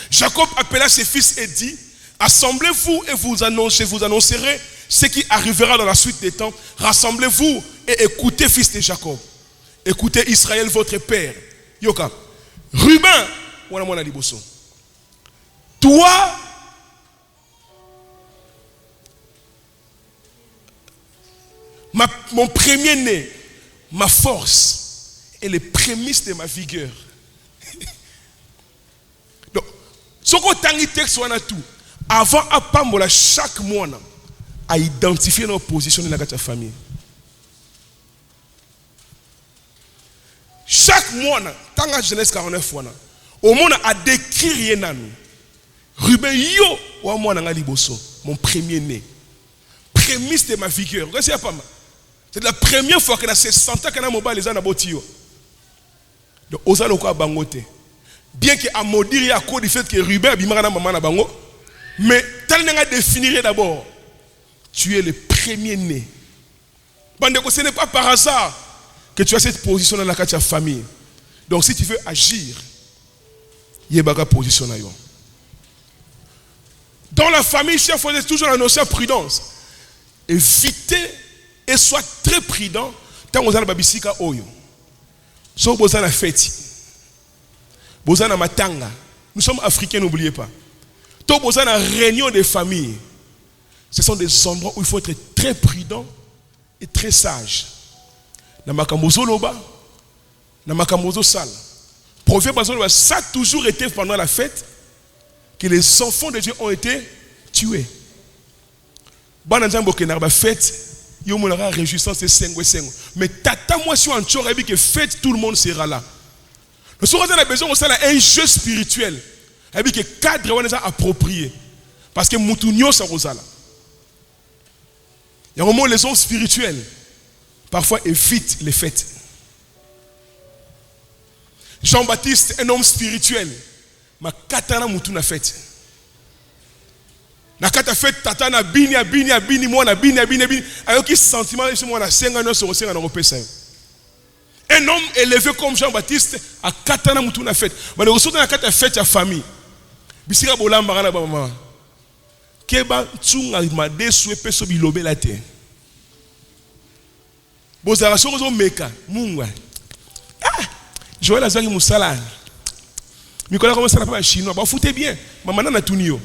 Speaker 1: Jacob appela ses fils et dit: assemblez-vous et vous annoncerez ce qui arrivera dans la suite des temps. Rassemblez-vous et écoutez, fils de Jacob. Écoutez Israël votre père. Yoka. Ruben, wana mwana liboso. Toi, mon premier-né, ma force et les prémices de ma vigueur. Donc, ce qu'on tangi texte on a tout. Avant à pambola chaque mois à identifier nos positions dans la famille. Chaque mois, tant que Genèse 49 fois, au monde a décrit rien à nous. Ruben yo wa moi na liboso, mon premier-né. Prémisse de ma vigueur. C'est pas mal. C'est la première fois que dans ces 100 ans que na mobile les gens na botio. Donc osa loko bangote. Bien que à maudire à cause du fait que Ruben bimara na maman na bango, mais tel n'a définir d'abord. Tu es le premier-né. Bandeko, ce n'est pas par hasard que tu as cette position dans la carte de famille. Donc si tu veux agir, il y a une position là. Dans la famille, chef, il faut toujours la notion de prudence. Évitez et sois très prudent quand vous avez la babisika oyo. So vous avez la fête. Vous avez la matanga. Nous sommes africains, n'oubliez pas. Quand vous avez la réunion des familles, ce sont des endroits où il faut être très prudent et très sage. Namakambozo loba, namakambozo sal. Prophète Bazoloba, ça a toujours été pendant la fête que les enfants de Dieu ont été tués. Bananzambo kenarba fête, yo monara réjouissance et sengo. Mais tata moi si on chora que fête tout le monde sera là. Nous sommes a besoin de un jeu spirituel. Et que cadre on est approprié. Parce que mutunyo sa rosala. Il y a un moment les hommes spirituels parfois évitent les fêtes. Jean-Baptiste, un homme spirituel. Ma katana mutu na fête. Na kata fête tata na bini moi na bini. Ayoki sentiment ici moi na senga no so senga na repesa. Un homme élevé comme Jean-Baptiste a katana mutu na fête. Ba le ressources na kata fête ya famille. Bisika bolamba kana ba mama. Keba tsunga ma desu epeso bilobe la te. Bozara sozo meka mungwa. Joël Azaki Moussala. Mikola comment ça pas chinois. Bah foutez bien. Maman na tunio.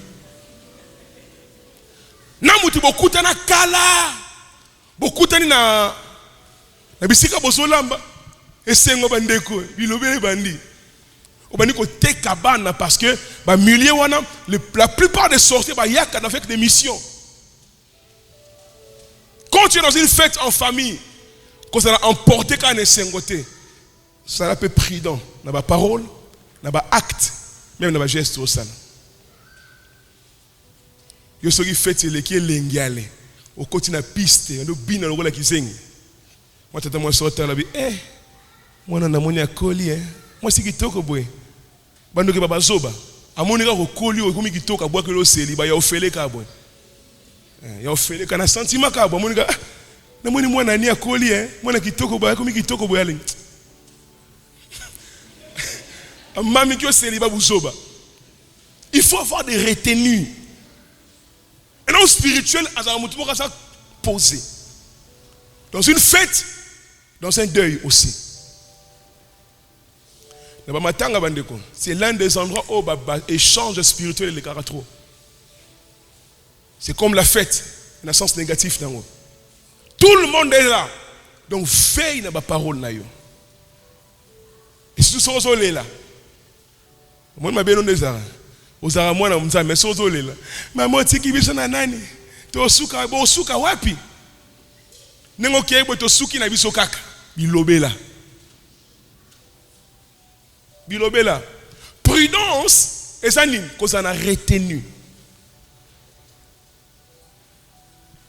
Speaker 1: Na mutu bokuta na kala. Bokuta ni na bisika bozolamba. Esengo bandeko. Bilobele bandi. Obani ko teka bana parce que ba milieu wana la plupart des sorties ba yaka avec des missions. Quand tu es dans une fête en famille, quand ça a emporté quand esengote. Ça peut prudent dans ma parole, dans ma acte, même dans ma geste au sein. Yo soki fait le qui est lengiale. Au côté na piste, ndo bina lokola kizengi. Moi tata moi sorta la bi moi na moni akoli moi si kitoko boy. Bando ke baba zoba. Amoni ka ko koli o komi kitoko boy ke lo seli ba ya ofele ka boy. Ya ofele kana sentiment ka boy moni ka na moni moi na ni akoli moi na kitoko boy komi kitoko boy ali. Il faut avoir des retenues. Un homme spirituel a posé. Dans une fête, dans un deuil aussi. C'est l'un des endroits où l'échange spirituel est caractère. C'est comme la fête, dans un sens négatif. Tout le monde est là. Donc veille dans la parole. Et si tout ça est là. Moi ma beno ndezara ozara mwana mzambe sozolela mama tiki biso na nani to suka bo suka wapi nengo kebo to suki na biso kaka bilobela prudence ezani koza na retenu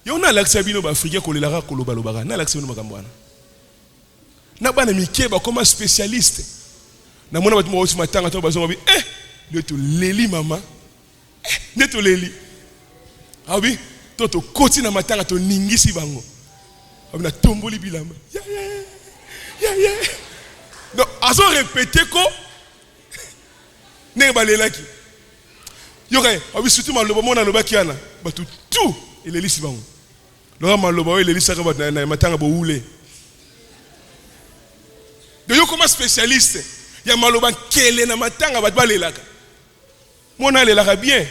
Speaker 1: yona l'accès bino ba africain kolela koloba lobaka na l'accès bino makambwana na bana mikeba comme spécialiste. Na mona batu mo matanga to bazo bi neto leli mama neto leli abi to koti na matanga to ningisi bango abi na tomboli bilamba ya donc azo répéter ko ne balelaki yoka abi surtout maloba mona loba kiana batu tout eleli si bango lo maloba eleli saka batu na matanga bo ule de yo comme spécialiste. Il y a maloba kele na matanga bat balelaka. Mona lelaka bien.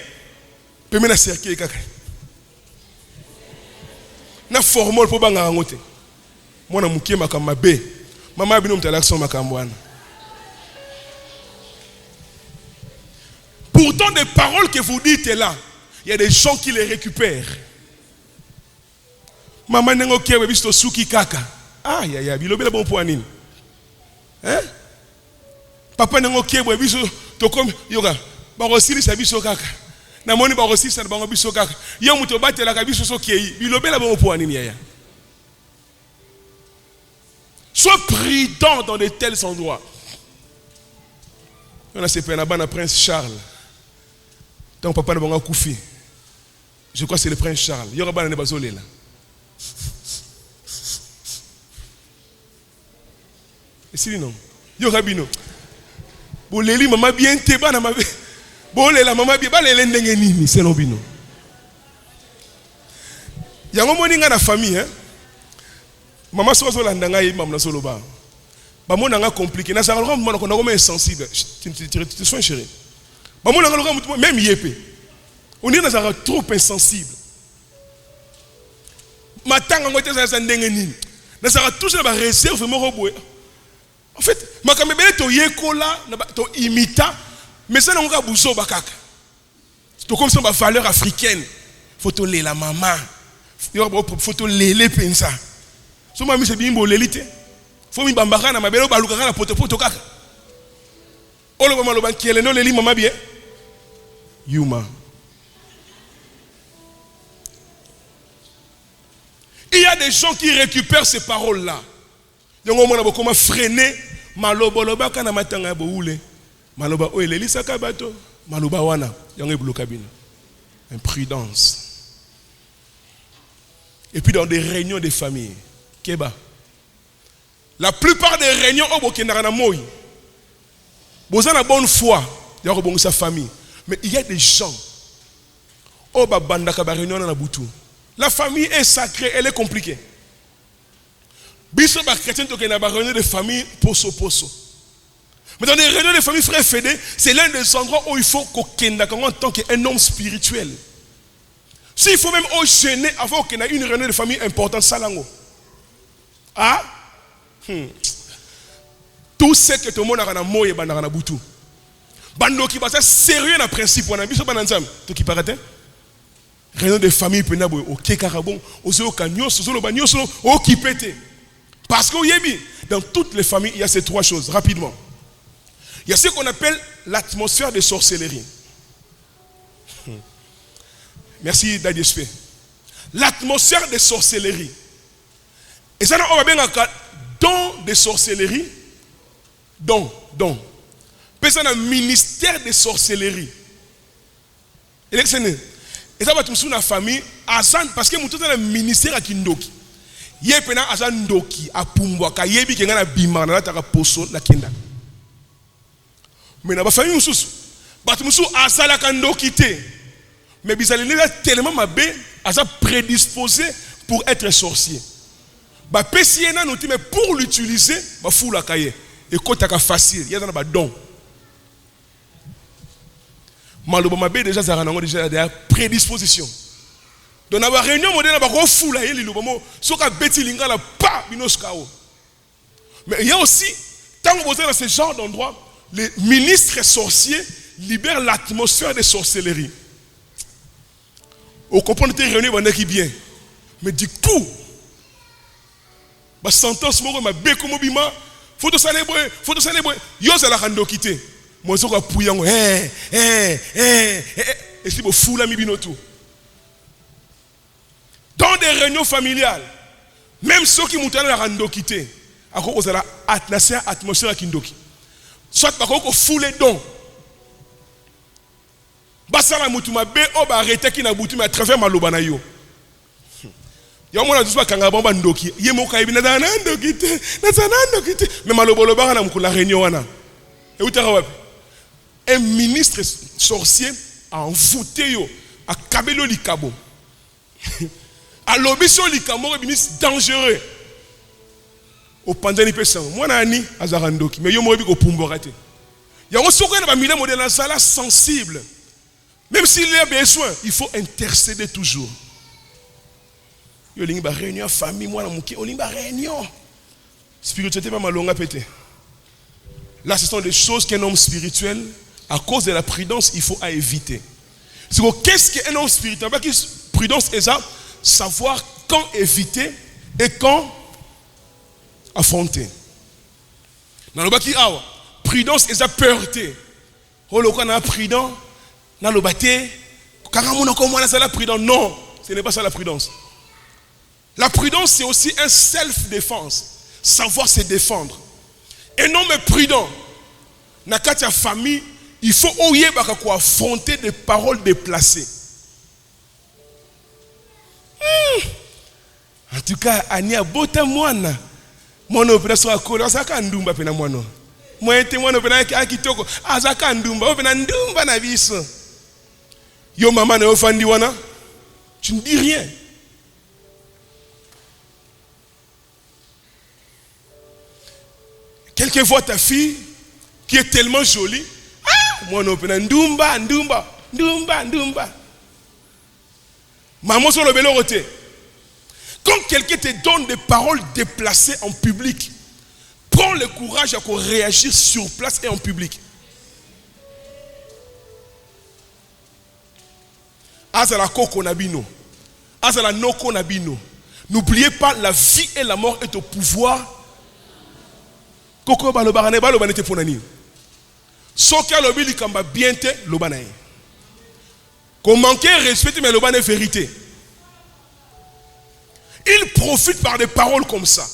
Speaker 1: Peme na cercle kaka. Na formol po banga ngote. Mona mukie makamba be. Mama bino mtala action makambwana. Pourtant des paroles que vous dites là, il y a des gens qui les récupèrent. Maman nengo kewe bisto suki kaka. Ah ya bilobela bon pour anine. Hein? Papa nengo kebwe biso to comme yoga ba rosili sa biso kaka na moni ba rosili sa bango biso kaka yo muto batela ka biso so kei bilobela bon pour anini ya. Sois prudent dans de tels endroits. On a ces peines à Prince Charles. Ton papa ne va pas koufi. Je crois que c'est le Prince Charles. Il y aura pas de bazolé là. Et si non, il y aura bino. Bon leli maman bien te ba na ma bon lela maman bien ba lele ndenge nini c'est non bino. Yango moninga na famille hein. Maman sozo landa ngai maman solo ba. Ba mona nga compliqué na ça rend mona ko na ko insensible. Tu sois chéri. Ba mona nga même yepé. On est dans un trop insensible. Matanga ngote za ndenge nini. Na ça toujours ba réserve moko boye. En fait, ma kamebele to yekola to imita mais ça n'a pas bouso bakaka. C'est comme ça ma valeur africaine. Faut to la maman. Faut to lele pensa. So mami c'est bimbo lelite. Faut mi bambaka na mabelo baluka na poto kaka. Olo ba maloba kiele no leli mama bien. Yuma. Il y a des gens qui récupèrent ces paroles-là. Ils ont comment freiner maloba loba kana matanga boule. Maloba o elelisa kabato. Maloba wana yango ebloka bino. Imprudence. Et puis dans des réunions de famille, keba. La plupart des réunions au Bokendara na moi. Vous avez la bonne foi, il y a sa famille. Mais il y a des gens au Babandaka réunion na butu. La famille est sacrée, elle est compliquée. Biso ba chrétien to kena ba réunion de famille poso. Mais dans les réunions de famille frères fédés, c'est l'un des endroits où il faut qu'on kenda en tant qu'un homme spirituel. S'il faut même gêner avant qu'il y ait une réunion de famille importante, salango. Ah? Tout ce que tout le monde a dans moye bandara na butu. Bando qui basa sérieux na principe wana biso bananzam to qui paraît réunion de famille pena boy OK karabon ozo kanyo sozo lo banyo so o qui pété. Parce que yebi dans toutes les familles il y a ces trois choses rapidement. Il y a ce qu'on appelle l'atmosphère de sorcellerie. Merci d'ADSP. L'atmosphère de sorcellerie. Et ça on va bien don de sorcellerie. Don. Puis ça un ministère de sorcellerie. Et ça va tout la famille Azan parce que tout un ministère à Kindoki. Yepena Azan Ndoki à Pumbwa ka yebi ke ngana bima na ta poso na kenda. Mais na ba famille mususu. Batu musu azala kandoki te. Mais bizali est tellement mabé Azan prédisposé pour être sorcier. Bah pesiena nous mais pour l'utiliser bah fou la cahier et quand t'as facile il y a dans don maloba mabé déjà ça rend déjà des prédisposition donc na ba réunion modèle ba ko fou la yeli lobo mo soka beti linga la pa binoskao. Mais il y a aussi tant que vous êtes dans ce genre d'endroit les ministres sorciers libèrent l'atmosphère de sorcellerie au comprendre tes réunions on qui bien mais du coup ba sentence moko ma beko mobima faut to célébrer yo ça la rando quitter moi so ko puyango et si bo fula mi bino tout dans des réunions familiales même ceux qui mutana la rando quitter akoko ça la atmosphère kindoki soit ba ko fule don ba sala mutu ma be o ba arrêter ki na butu mais à travers maloba na yo. Ya mona juste kanga bomba ndoki ye moka ibi na ndoki te mais malobolo ba na mukula réunion wana et utara wapi un ministre sorcier a envoûté yo a kabelo likabo a lobiso likamo ministre dangereux au pandani pesa mwana ani azara ndoki mais yo mo bi ko pumbora te ya on soko na ba mila modèle na sala sensible même s'il y a besoin il faut intercéder toujours. Yo lingi ba réunion famille moi na muki o lingi ba réunion spiritualité pas malonga pété. Là ce sont des choses qu'un homme spirituel à cause de la prudence il faut à éviter. C'est qu'est-ce qu'un homme spirituel pas qui prudence est ça savoir quand éviter et quand affronter. Dans le baki awa prudence est ça peurté. Oh le kana prudent na lo baté kaka mona ko mona ça la prudence non, ce n'est pas ça la prudence. La prudence, c'est aussi un self-défense. Savoir se défendre. Un homme prudent, dans la famille, il faut affronter des paroles déplacées. En tout cas, Ania Bota Moana, mon opération à Kola, ça can dumba pena mono. Moi, j'étais mon opération à Kitoko, Azaka Ndumba, opération Ndumba na viso. Yo maman ne offendi wana, tu ne dis rien. Quelqu'un voit ta fille qui est tellement jolie. Ah, moi non, ndumba. Maman sur le vélo roté. Quand quelqu'un te donne des paroles déplacées en public, prends le courage à réagir sur place et en public. Azala koko nabino. Azala noko nabino. N'oubliez pas, la vie et la mort est au pouvoir. Koko ba lo barane ba lo banete ponani. Soka lo bili kamba biente lo banae. Qu'on manque respect mais lo banae vérité. Il profite par des paroles comme ça.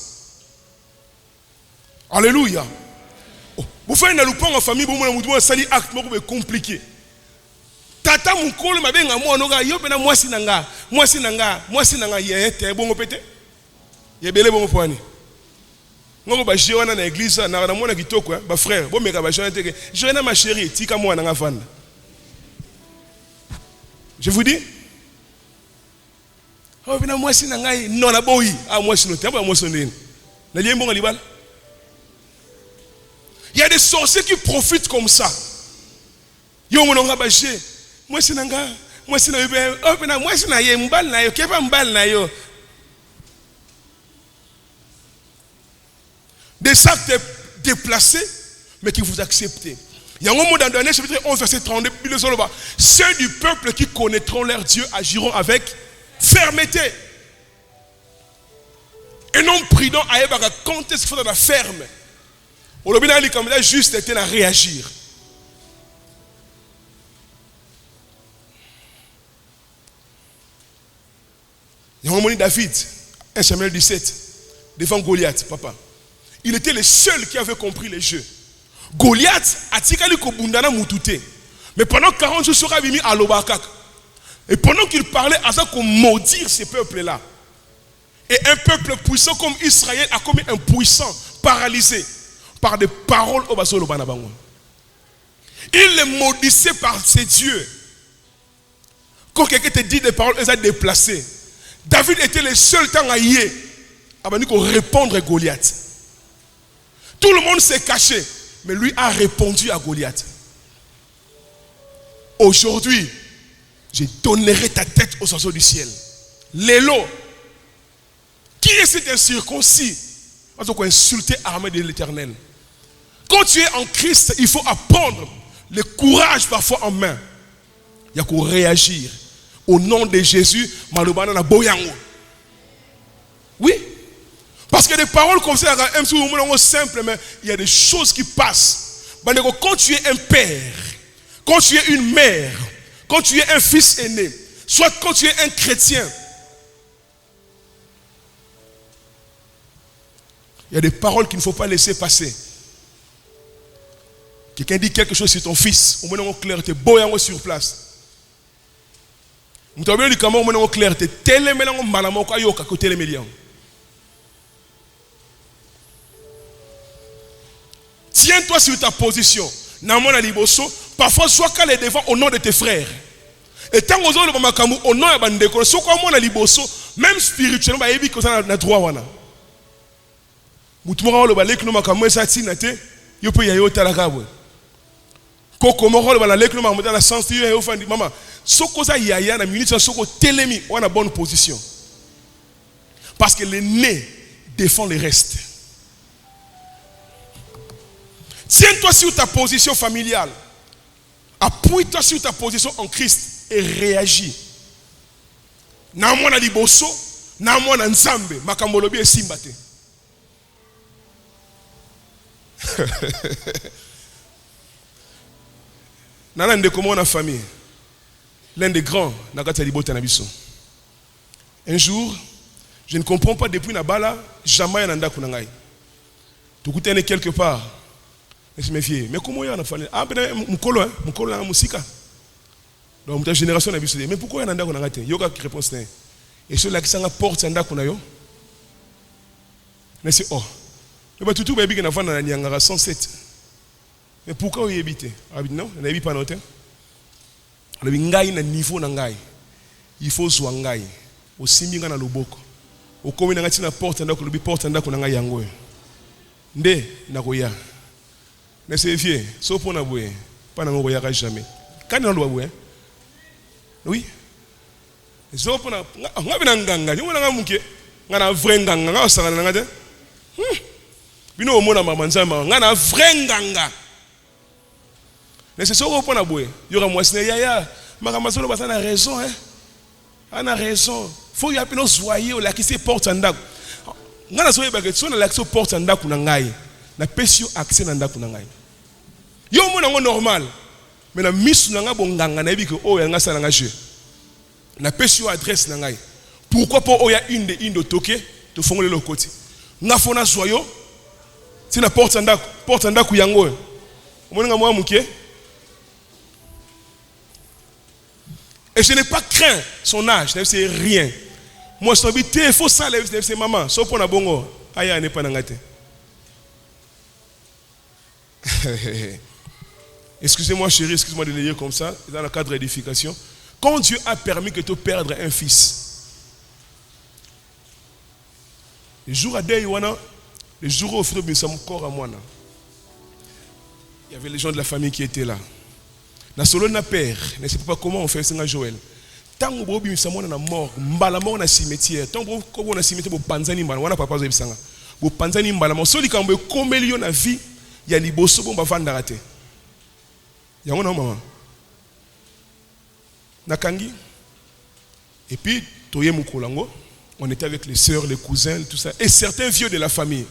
Speaker 1: Alléluia. Vous faites une loupe en famille, vous avez sali acte compliqué. Tata mukolo mabenga moi noga yo pena moi sinanga yé bon pété. Yé belé bon poani. Ngoko ba jewana na église na mona kitoko ba frère, bon meka ba jewana teke. Jewana ma chérie, tika moi na fanda. Je vous dis oh pena moi sinanga non la boyi, ah moi sinote, ba moi sonene. Na lié bon libal. Il y a des sorciers qui profitent comme ça. Yo mononga baché. Moi sinanga, moi sina oh pena moi sina ye mbal na yo, kepa mbal na yo. Des actes déplacés mais qui vous acceptez. Il y a un moment dans Daniel chapitre 11 verset 32, ceux du peuple qui connaîtront leur Dieu agiront avec fermeté. Et non prudent à Ebaka quand est-ce qu'il faut dans la ferme. Au lobby les candidats juste étaient à réagir. Il y a un moment David, 1 Samuel 17, devant Goliath, papa. Il était le seul qui avait compris les jeux. Goliath a tiré le kobundana mutute. Mais pendant 40 jours, sera mis à l'obakak. Et pendant qu'il parlait, à ça qu'on maudire ces peuples-là. Et un peuple puissant comme Israël a comme un puissant paralysé par des paroles au baso l'obanabango. Il les maudissait par ses dieux. Quand quelqu'un te dit des paroles, ils ont déplacé. David était le seul temps à y répondre à Goliath. Tout le monde s'est caché, mais lui a répondu à Goliath. Aujourd'hui, je donnerai ta tête aux oiseaux du ciel. Lélo, qui est cet incirconcis? On doit insulter l'armée de l'Éternel. Quand tu es en Christ, il faut apprendre le courage parfois en main. Il y a qu'à réagir. Au nom de Jésus, malobana na boyango. Oui. Parce que des paroles comme ça, simple, mais il y a des choses qui passent. Quand tu es un père, quand tu es une mère, quand tu es un fils aîné, soit quand tu es un chrétien, il y a des paroles qu'il ne faut pas laisser passer. Quelqu'un dit quelque chose sur ton fils, au moins clair, tu es beau sur place. Tu as dit comment on est clair, tu es tellement malamon kayoka côté les millions. Tiens-toi sur ta position. Parfois, sois calé devant au nom de tes frères. Et tant que vous au nom de Bandeko, même spirituellement, il y a un droit. Vous pouvez le balai que nous avons fait, vous pouvez y aller au Talakabwe. Koko moko le balai que nous avons fait, la sens de maman. Soko za yaya na minute soko telemi, on a bonne position. Parce que le nez défend le reste. Tiens-toi sur ta position familiale. Appuie-toi sur ta position en Christ et réagis. Na mwana liboso, na mwana nzambe, makambolobi esimbate. Nana ndeko mona famille. L'un des grands, Nagata Libota Nabiso. Un jour, je ne comprends pas depuis Nabala, jamais Nanda Kunangai. Tu coûtais quelque part. Je me fie. Mais comment il y a un enfant? Ah, ben, Mukolo, la musique. Donc, ta génération n'a vu ça. Mais pourquoi il y a un enfant? Il y a une réponse. Et ceux-là qui sont à la porte, c'est un enfant. Mais c'est oh. Le batutu, il y a un enfant dans la 107. Mais pourquoi il y a habité? Non, il n'y a pas longtemps. Le ngai na niveau na ngai. Il faut soit ngai. Au siminga na loboko. Au komi na ngati na porte ndako lobi porte ndako na ngai yango. Nde na koya. Mais c'est vieux, sauf pour n'abouer, pas n'en voyera jamais. Quand on doit bouer, oui. Sauf pour n'abouer, on a bien un ganga, on a un mouké, on a un vrai ganga, on a un vrai ganga. Bino au monde à Mamanzama, on a un vrai ganga. Mais c'est sauf pour n'abouer, il y aura moi, c'est yaya, Maramazolo, on a raison, hein. On a raison. Faut y appeler nos soyeux, là qui se porte en dag. On a soyeux, parce que on a l'accès porte en dag ou n'angaï. Na pesio accès na ndaku na ngai. Yo mona ngo normal. Mais na misu na nga bonganga na biko o ya nga sala nga je. Na pesio adresse na ngai. Pourquoi pas o ya une de toke to fongole le côté. Nga fona soyo. Si na porte ndaku yango. Et je n'ai pas craint son âge, c'est rien. Moi, je suis habité, il faut ça, c'est maman. Sauf pour la bongo. Aïe, n'est pas n'angate. Excusez-moi, chérie, excusez-moi de le dire comme ça, dans le cadre d'édification. Quand Dieu a permis que tu perdes un fils, le jour à Deywana, le jour où il y corps à moi, il y avait les gens de la famille qui étaient là. La solo na père, ne sais pas comment on fait ça Joël. Tant que vous avez mort, mbala mort na cimetière. Tant que vous na cimetière, vous panzani mbala, wana papa zo bisanga. Vous panzani mbala, mon soli quand vous commelio na vie, il y a liboso bon bavanda raté. Il y a un maman. Nakangi. Et puis toye mukolango, on était avec les sœurs, les cousins, tout ça, et certains vieux de la famille.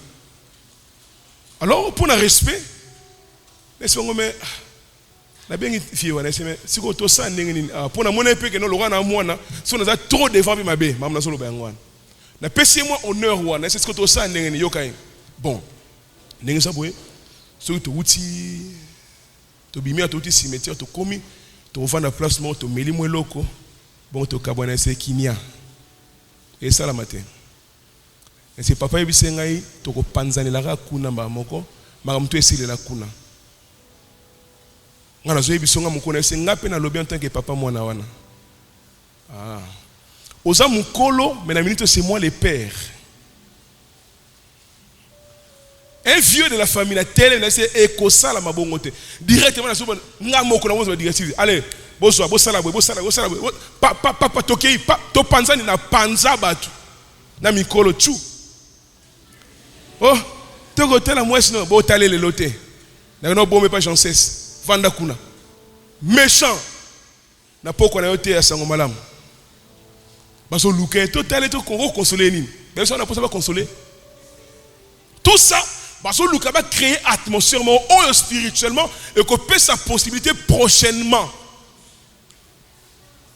Speaker 1: Alors pour le respect, laissez-moi me na bengi fille wana sema siko to sa ndenge nini pona mona pe ke no lokana mwana so na trop devant bi mabe mama na solo ba ngwana na pesi moi honneur wana c'est ce que to sa ndenge ni yokai bon ndenge sa boye so to uti to bimia to uti cimetière to komi to vanda place mo to meli mo loko bon to kabwana se kinia et ça la matin et c'est papa bisengai to ko panzanela ka kuna ba moko makamto esile la kuna. Je en tant que papa mwana wana. Ah. Oza mukolo, mais la minute c'est moi le père. Un vieux de la famille, la télé, c'est écossa la mabongote. Directement, nga moko na mozo directive. Allez, bonsoir, bosala, papa tokei, to panza ni na panza batu. Na mikolo chu. Oh, toko tela mwesi no, bo tale le lote. Na no bombe pas chancesse. Vanda kuna méchant na poko na yote ya sango malamu baso luke to tale to kongo consoler ni mais ça on a pas ça consoler tout ça baso luka va créer atmosphèrement ou spirituellement et que peut sa possibilité prochainement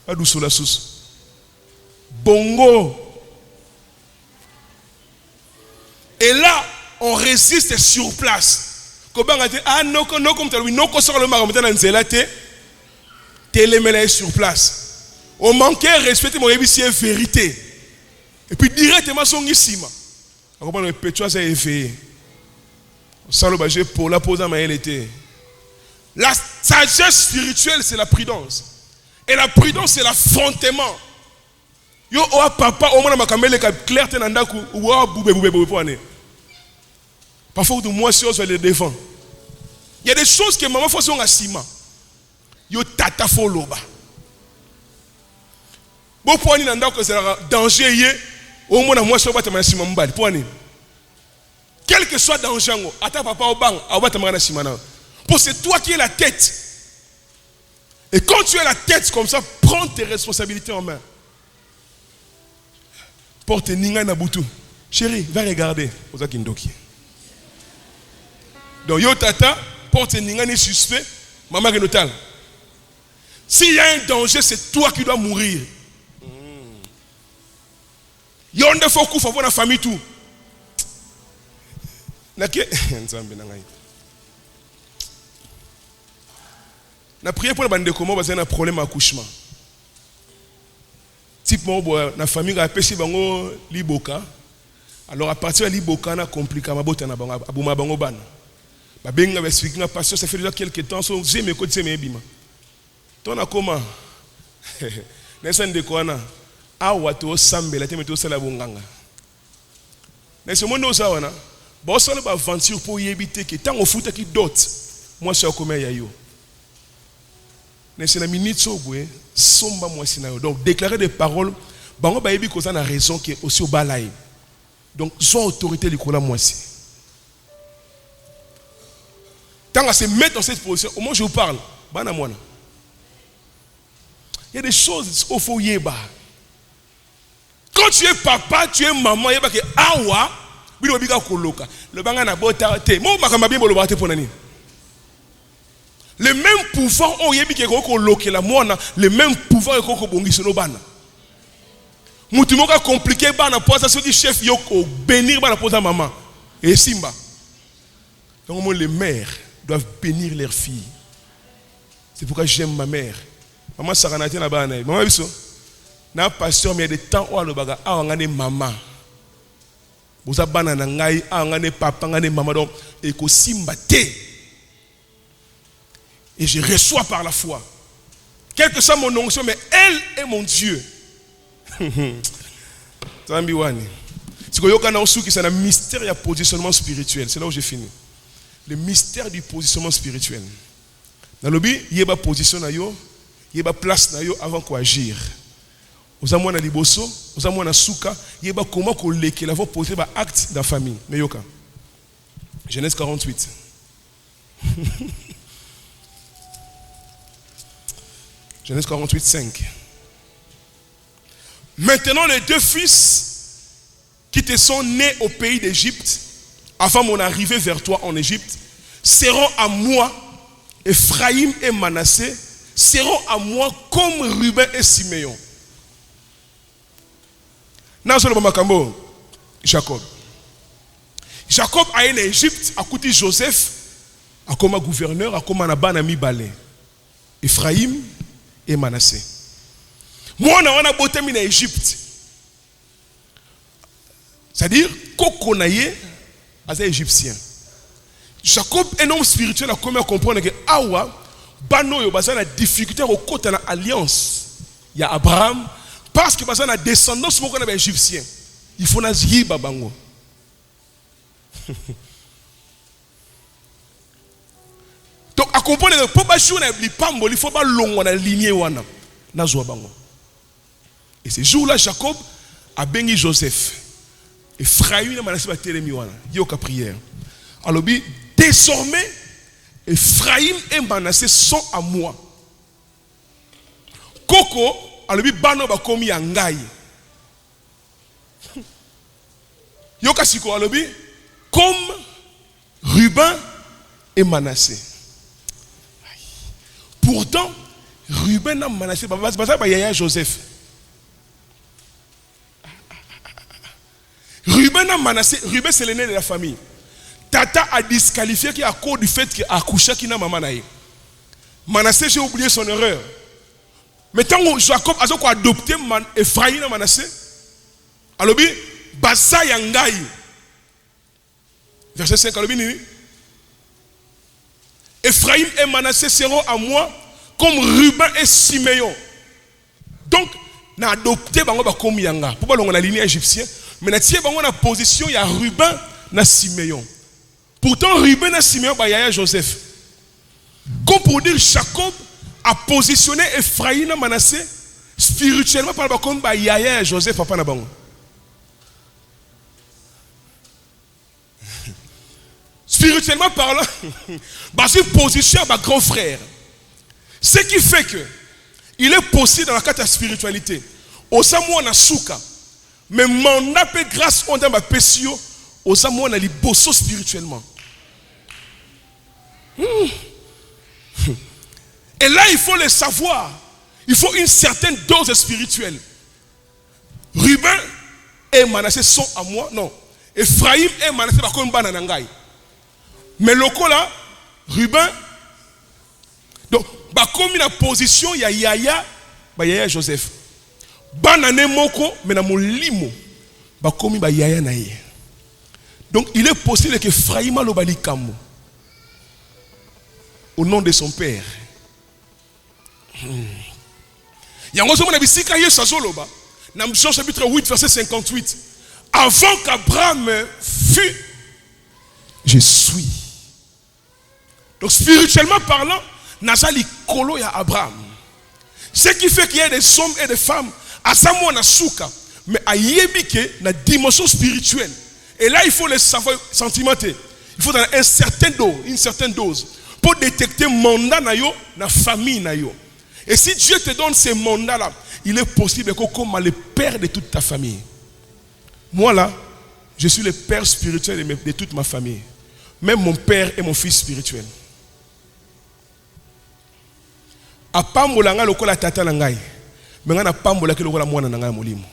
Speaker 1: pas douce la sauce bongo et là on résiste sur place. Ah non, comme tu as dit, non, sort le marocain dans Nzela, télémélé sur place. On manquait respecter mon ébicier vérité. Et puis directement, son ici. On comprend le pétrole, c'est éveillé. Salobagé pour la pose à ma était. La sagesse spirituelle, c'est la prudence. Et la prudence, c'est l'affrontement. Yo, oh, papa, au moins, ma camelle est claire, t'es dans ku, ou boubé, pour aller. Parfois, moi, si on se les défend. Il y a des choses que maman fait son assima. Yo tata foloba. Bon pour aller dans que c'est danger au moins moi sur battre assima mbali pour aller. Quel que soit danger ngo, ata papa au bang, au battre assima na. Pour c'est toi qui es la tête. Et quand tu es la tête comme ça, prends tes responsabilités en main. Porte ninga na butu. Chérie, va regarder Ozakindoki. Donc, yo tata, porte n'ingani suspect, maman Renotal. S'il y a un danger, c'est toi qui dois mourir. Yo on faut qu'on fasse la famille tout. Na prière pour la bande de comment parce qu'il y a un problème d'accouchement. Type la famille a pêché bango liboka. Alors à partir de liboka na compliqué ma botte na bango abuma bango ban. Ba benga ba expliquer na pasteur ça fait déjà quelques temps so j'aime ko tseme bima. Ton a comment? Nessa ndekwana awa to sambela teme to sala bonganga. Nessa mondo ça wana. Ba sala ba aventure pour yebite que tant au foot qui dot. Moi c'est comme ya yo. Nessa na minute so bwe somba moi sinayo. Donc déclarer des paroles bango ba yebi ko ça na raison que aussi au balai. Donc soit autorité likola moi si. Tant à se mettre dans cette position, au moment où je vous parle, il y a des choses qu'il faut yeba. Quand tu es papa, tu es maman, il y a que awa, le banga na bota te. Moi makamba bien bolo bate ponani. Le même pouvoir on yebi ke ko loke la mona, le même pouvoir ko bongi sono bana. Mutu moka compliqué bana posa so di chef yoko bénir bana posa maman et simba. Donc le maire doivent bénir leurs filles. C'est pourquoi j'aime ma mère. Maman Saranati na ba na. Maman biso. Na pasteur mais il y a des temps où le baga a ngane maman. Boza bana na ngai a ngane papa ngane maman donc et ko simbate. Et je reçois par la foi. Quelle que soit mon onction, mais elle est mon Dieu. C'est un mystère et positionnement spirituel. C'est là où j'ai fini. Le mystère du positionnement spirituel. Dans le but, il y a une position, il y a une place avant d'agir. Aux amours na liboso, aux amours na souka, il y a comment qu'on l'équipe, avant de poser un acte dans la famille. Mais yoka. Genèse 48. Genèse 48, 5. Maintenant, les deux fils qui te sont nés au pays d'Égypte, avant mon arrivée vers toi en Égypte, seront à moi, Ephraïm et Manassé, seront à moi comme Ruben et Siméon. Jacob. Jacob a été en Égypte, a coûté Joseph, a comme gouverneur, a comme un balé. Ephraïm et Manassé. Moi, on a boté en Égypte. C'est-à-dire, Kokonaye, c'est égyptien. Jacob, un homme spirituel, a comment comprendre que Awa, Bano, il y a une difficulté au côté de l'alliance. Il y a Abraham, parce que il y a une descendance égyptien. Il faut nazier Babango. Donc, à comprendre que pour il faut pas long la lignée wana nazwa bango. Et ce jour-là, Jacob a béni Joseph. Et Ephraïm et Manassé batelemi wana. Yoka prière. Alors désormais, Ephraïm et Manassé sont à moi. Koko, alors bano ba komi angai. Yoka siko alors comme Ruben et Manassé. Pourtant, Ruben et Manassé, c'est Joseph. Ruben et Manassé, Ruben c'est l'aîné de la famille. Tata a disqualifié à cause du fait qu'il a accouché qui n'a maman naïe. Manassé, j'ai oublié son erreur. Mais tant que Jacob a adopté Ephraïm et Manassé, alors Basa Yangai. Verset 5, alors Ephraïm et Manassé seront à moi comme Ruben et Siméon. Donc, on a adopté comme Yanga. Pourquoi on a la lignée égyptienne? Mais on a la position, il y a Ruben et Siméon. Pourtant, Ruben et Siméon, il y a Joseph. Comme pour dire, Jacob a positionné Ephraïm et Manassé spirituellement par comme il y a Joseph. Papa na bango. Spirituellement parlant, c'est une position à ma grand frère. Ce qui fait que il est possible dans la carte de la spiritualité. Au Samoa on a souka, mais mon appel grâce on a ma pessio, au Samoa on a liboso spirituellement. Et là il faut le savoir. Il faut une certaine dose spirituelle. Ruben et Manassé sont à moi, non. Ephraïm et Manassé sont comme bananangai. Mais le coup là, Ruben, donc, comme la position, il y a Yaya Joseph. Banane moko, mais dans mon limo, comme il y a Yaya naïe. Donc, il est possible que Ephraïm lo bali kamo au nom de son père. Il y a un moment où il y a Sazoloba, dans Jean chapitre 8, verset 58. Avant qu'Abraham fût, je suis. Donc spirituellement parlant, Nazali Kolo ya Abraham. Ce qui fait qu'il y a des hommes et des femmes, à Samoa na souka, mais à Yébike, na dimension spirituelle. Et là, il faut les savoir sentimenter. Il faut une certaine dose pour détecter mandat na yo, na famille na yo. Et si Dieu te donne ces mandats-là, il est possible que comme le père de toute ta famille. Moi là, je suis le père spirituel de toute ma famille. Même mon père est mon fils spirituel. A pambolanga lokola tata nangai. Mais na pambola ke lokola mwana nangai molimo.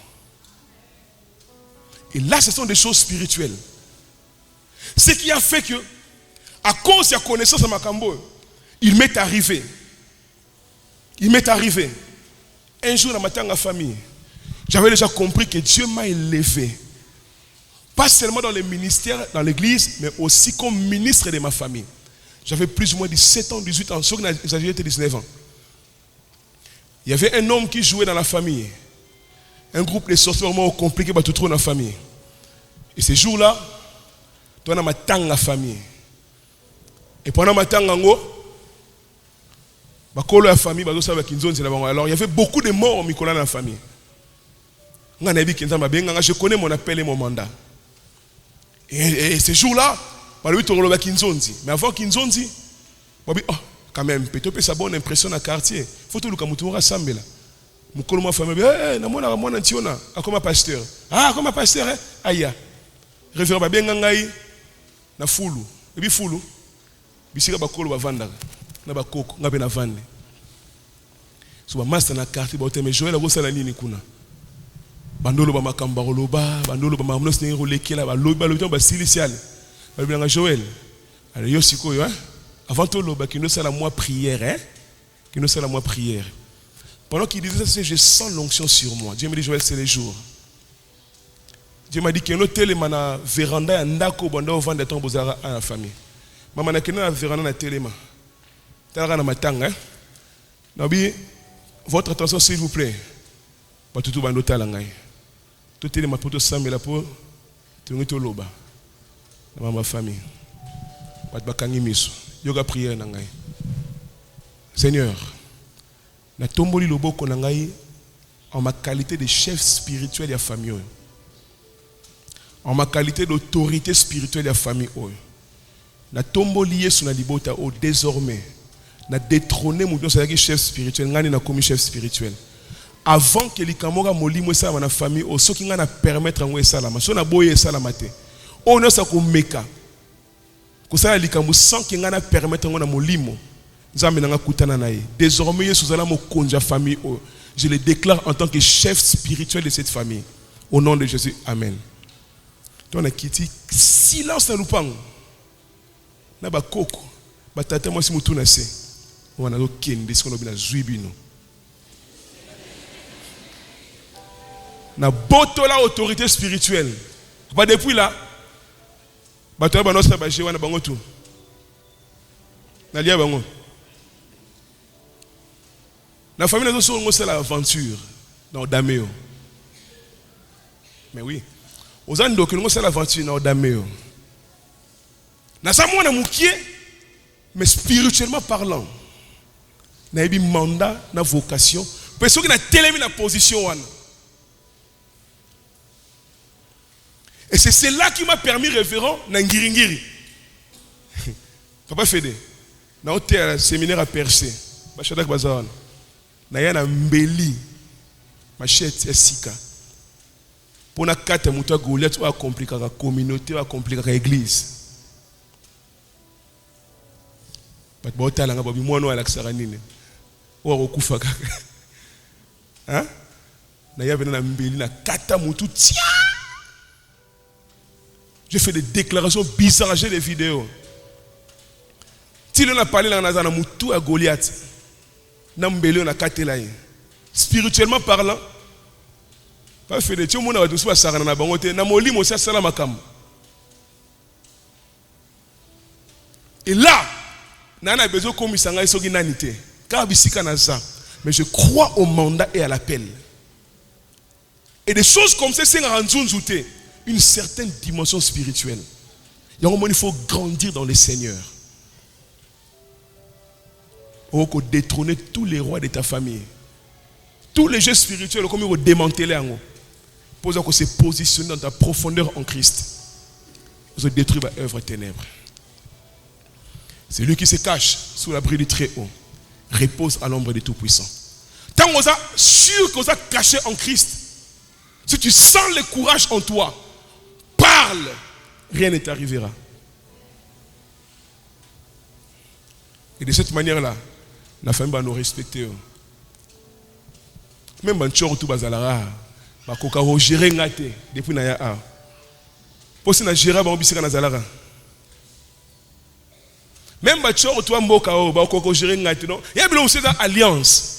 Speaker 1: Et là ce sont des choses spirituelles. Ce qui a fait que À cause de la connaissance de Makambo, il m'est arrivé. Un jour, dans ma famille, j'avais déjà compris que Dieu m'a élevé. Pas seulement dans le ministère, dans l'église, mais aussi comme ministre de ma famille. J'avais plus ou moins 17 ans, 18 ans, sauf que j'avais 19 ans. Il y avait un homme qui jouait dans la famille. Un groupe de sorciers vraiment compliqué, tout trop dans la famille. Et ces jours-là, tu as ma tang la famille. Et pendant ma tang alors il y avait beaucoup de morts dans la famille. Je connais mon appel et mon mandat. Et ces jours-là, mais avant Kinzonzi, quand même, peut-être ça bonne impression dans le quartier. Il faut tout le monde rassemble. Mon colonel famille, comme pasteur. Ah, comme pasteur, aïe. Référent ba bengangai na fulu. Et puis fulu. Bisika ba kolo ba vanda. Na ba koko, ngabe na vande. So ba master na quartier ba teme Joël ko sala nini kuna. Bandolo ba makamba koloba, bandolo ba mamnos ne rolekela ba loba lo ba silicial. Ba bilanga Joël. Alors yo sikoyo avant tout loba qui nous sala moi prière qui nous sala moi prière. Pendant qu'il disait ça, je sens l'onction sur moi. Dieu me dit Joël, c'est les jours. Dieu m'a dit qu'il y a un hôtel et un véranda et un ndako banda au vent de ton bozara à la famille. Maman n'a qu'un véranda na téléma. T'as na matanga. Nabi, votre attention s'il vous plaît. Pas tout bando talangai. Tout téléma pour tout ça mais la pour tu to loba. Na ma famille. Pas de bakangi miso. Yoga prière nangai. Seigneur, na tomboli loboko nangai en ma qualité de chef spirituel de la famille. En ma qualité d'autorité spirituelle de la famille. Na tomboli sur la libota désormais. Na détrôné mon chef spirituel, ngani na commis chef spirituel. Avant que les camoras molimo ça na famille au so ki ngana permettre ngwe salama. So na boye salama te. On a ça ko meka. Ko ça likambo sans ki ngana permettre ngona molimo. Désormais, je le déclare en tant que chef spirituel de cette famille. Au nom de Jésus, Amen. Tu as quitté silence dans le pan. Na ba koko, ba tata moi si mutu na se. On a kende ce qu'on a zuibino. Na boto la autorité spirituelle. Ba depuis là, ba to ba no sa ba je wana bango tu. Na lia bango. La famille nous sommes c'est l'aventure dans Dameo. Mais oui. Aux ans donc nous c'est l'aventure dans Dameo. Na ça moi na mukie mais spirituellement parlant. Na ebi mandat, na vocation, personne qui na télémi na position wana. Et c'est cela qui m'a permis révérend na ngiringiri. Papa Fédé. Na hôtel séminaire à Percé. Ba Shadak Bazawan. Na na mbeli machette esika pour na kata mutu a Goliath ou a compliquer la communauté ou a compliquer l'église. Pat ba otala nga babi mwana ala ksara nini o okufa kaka hein na ya vena na mbeli na kata mutu tia. Je fais des déclarations bizarres, j'ai des vidéos. Si l'on a parlé dans la mutu à Goliath spirituellement parlant, pas fait de tout le monde a tous sarana na bangote na moli mo sa sala makam. Et là, nana besoin comme isanga isogi nanité. Car bisika na ça, mais je crois au mandat et à l'appel. Et des choses comme ça c'est rendu une certaine dimension spirituelle. Il faut grandir dans le Seigneur. Il faut détrôner tous les rois de ta famille. Tous les jeux spirituels, comme il faut démanteler. Pour se positionner dans ta profondeur en Christ. Il faut détruire l'œuvre ténèbres. C'est lui qui se cache sous l'abri du Très-Haut. Repose à l'ombre du Tout-Puissant. Tant que tu es sûr que tu es caché en Christ, si tu sens le courage en toi, parle, rien ne t'arrivera. Et de cette manière-là, la famille va nous respecter. Même si tu es bazalara, tu vas gérer depuis Naya. Pour que tu gérer, tu vas gérer. Même Bachor, toi, Mboka, Bakoko, gérer Ngati, il y a aussi une alliance.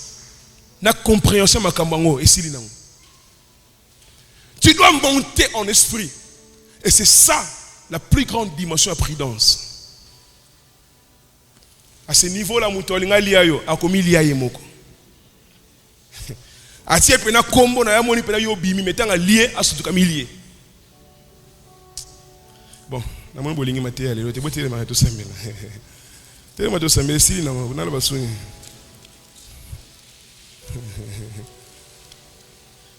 Speaker 1: La compréhension ma kambango et silinango. Tu dois monter en esprit. Et c'est ça la plus grande dimension de la prudence. À ce niveau-là, Moutolinga liayo, a commis liaye moko. A tie pena kombo na yamoni pena yo bimi metanga lié à ce kami lié. Bon, na mon bolingi maté ale, te boté le marato samela. Te le marato samela silinango, na la basuni.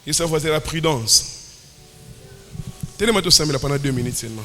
Speaker 1: Et ça, c'est la prudence. Tellement de ça, mais pendant 2 minutes seulement.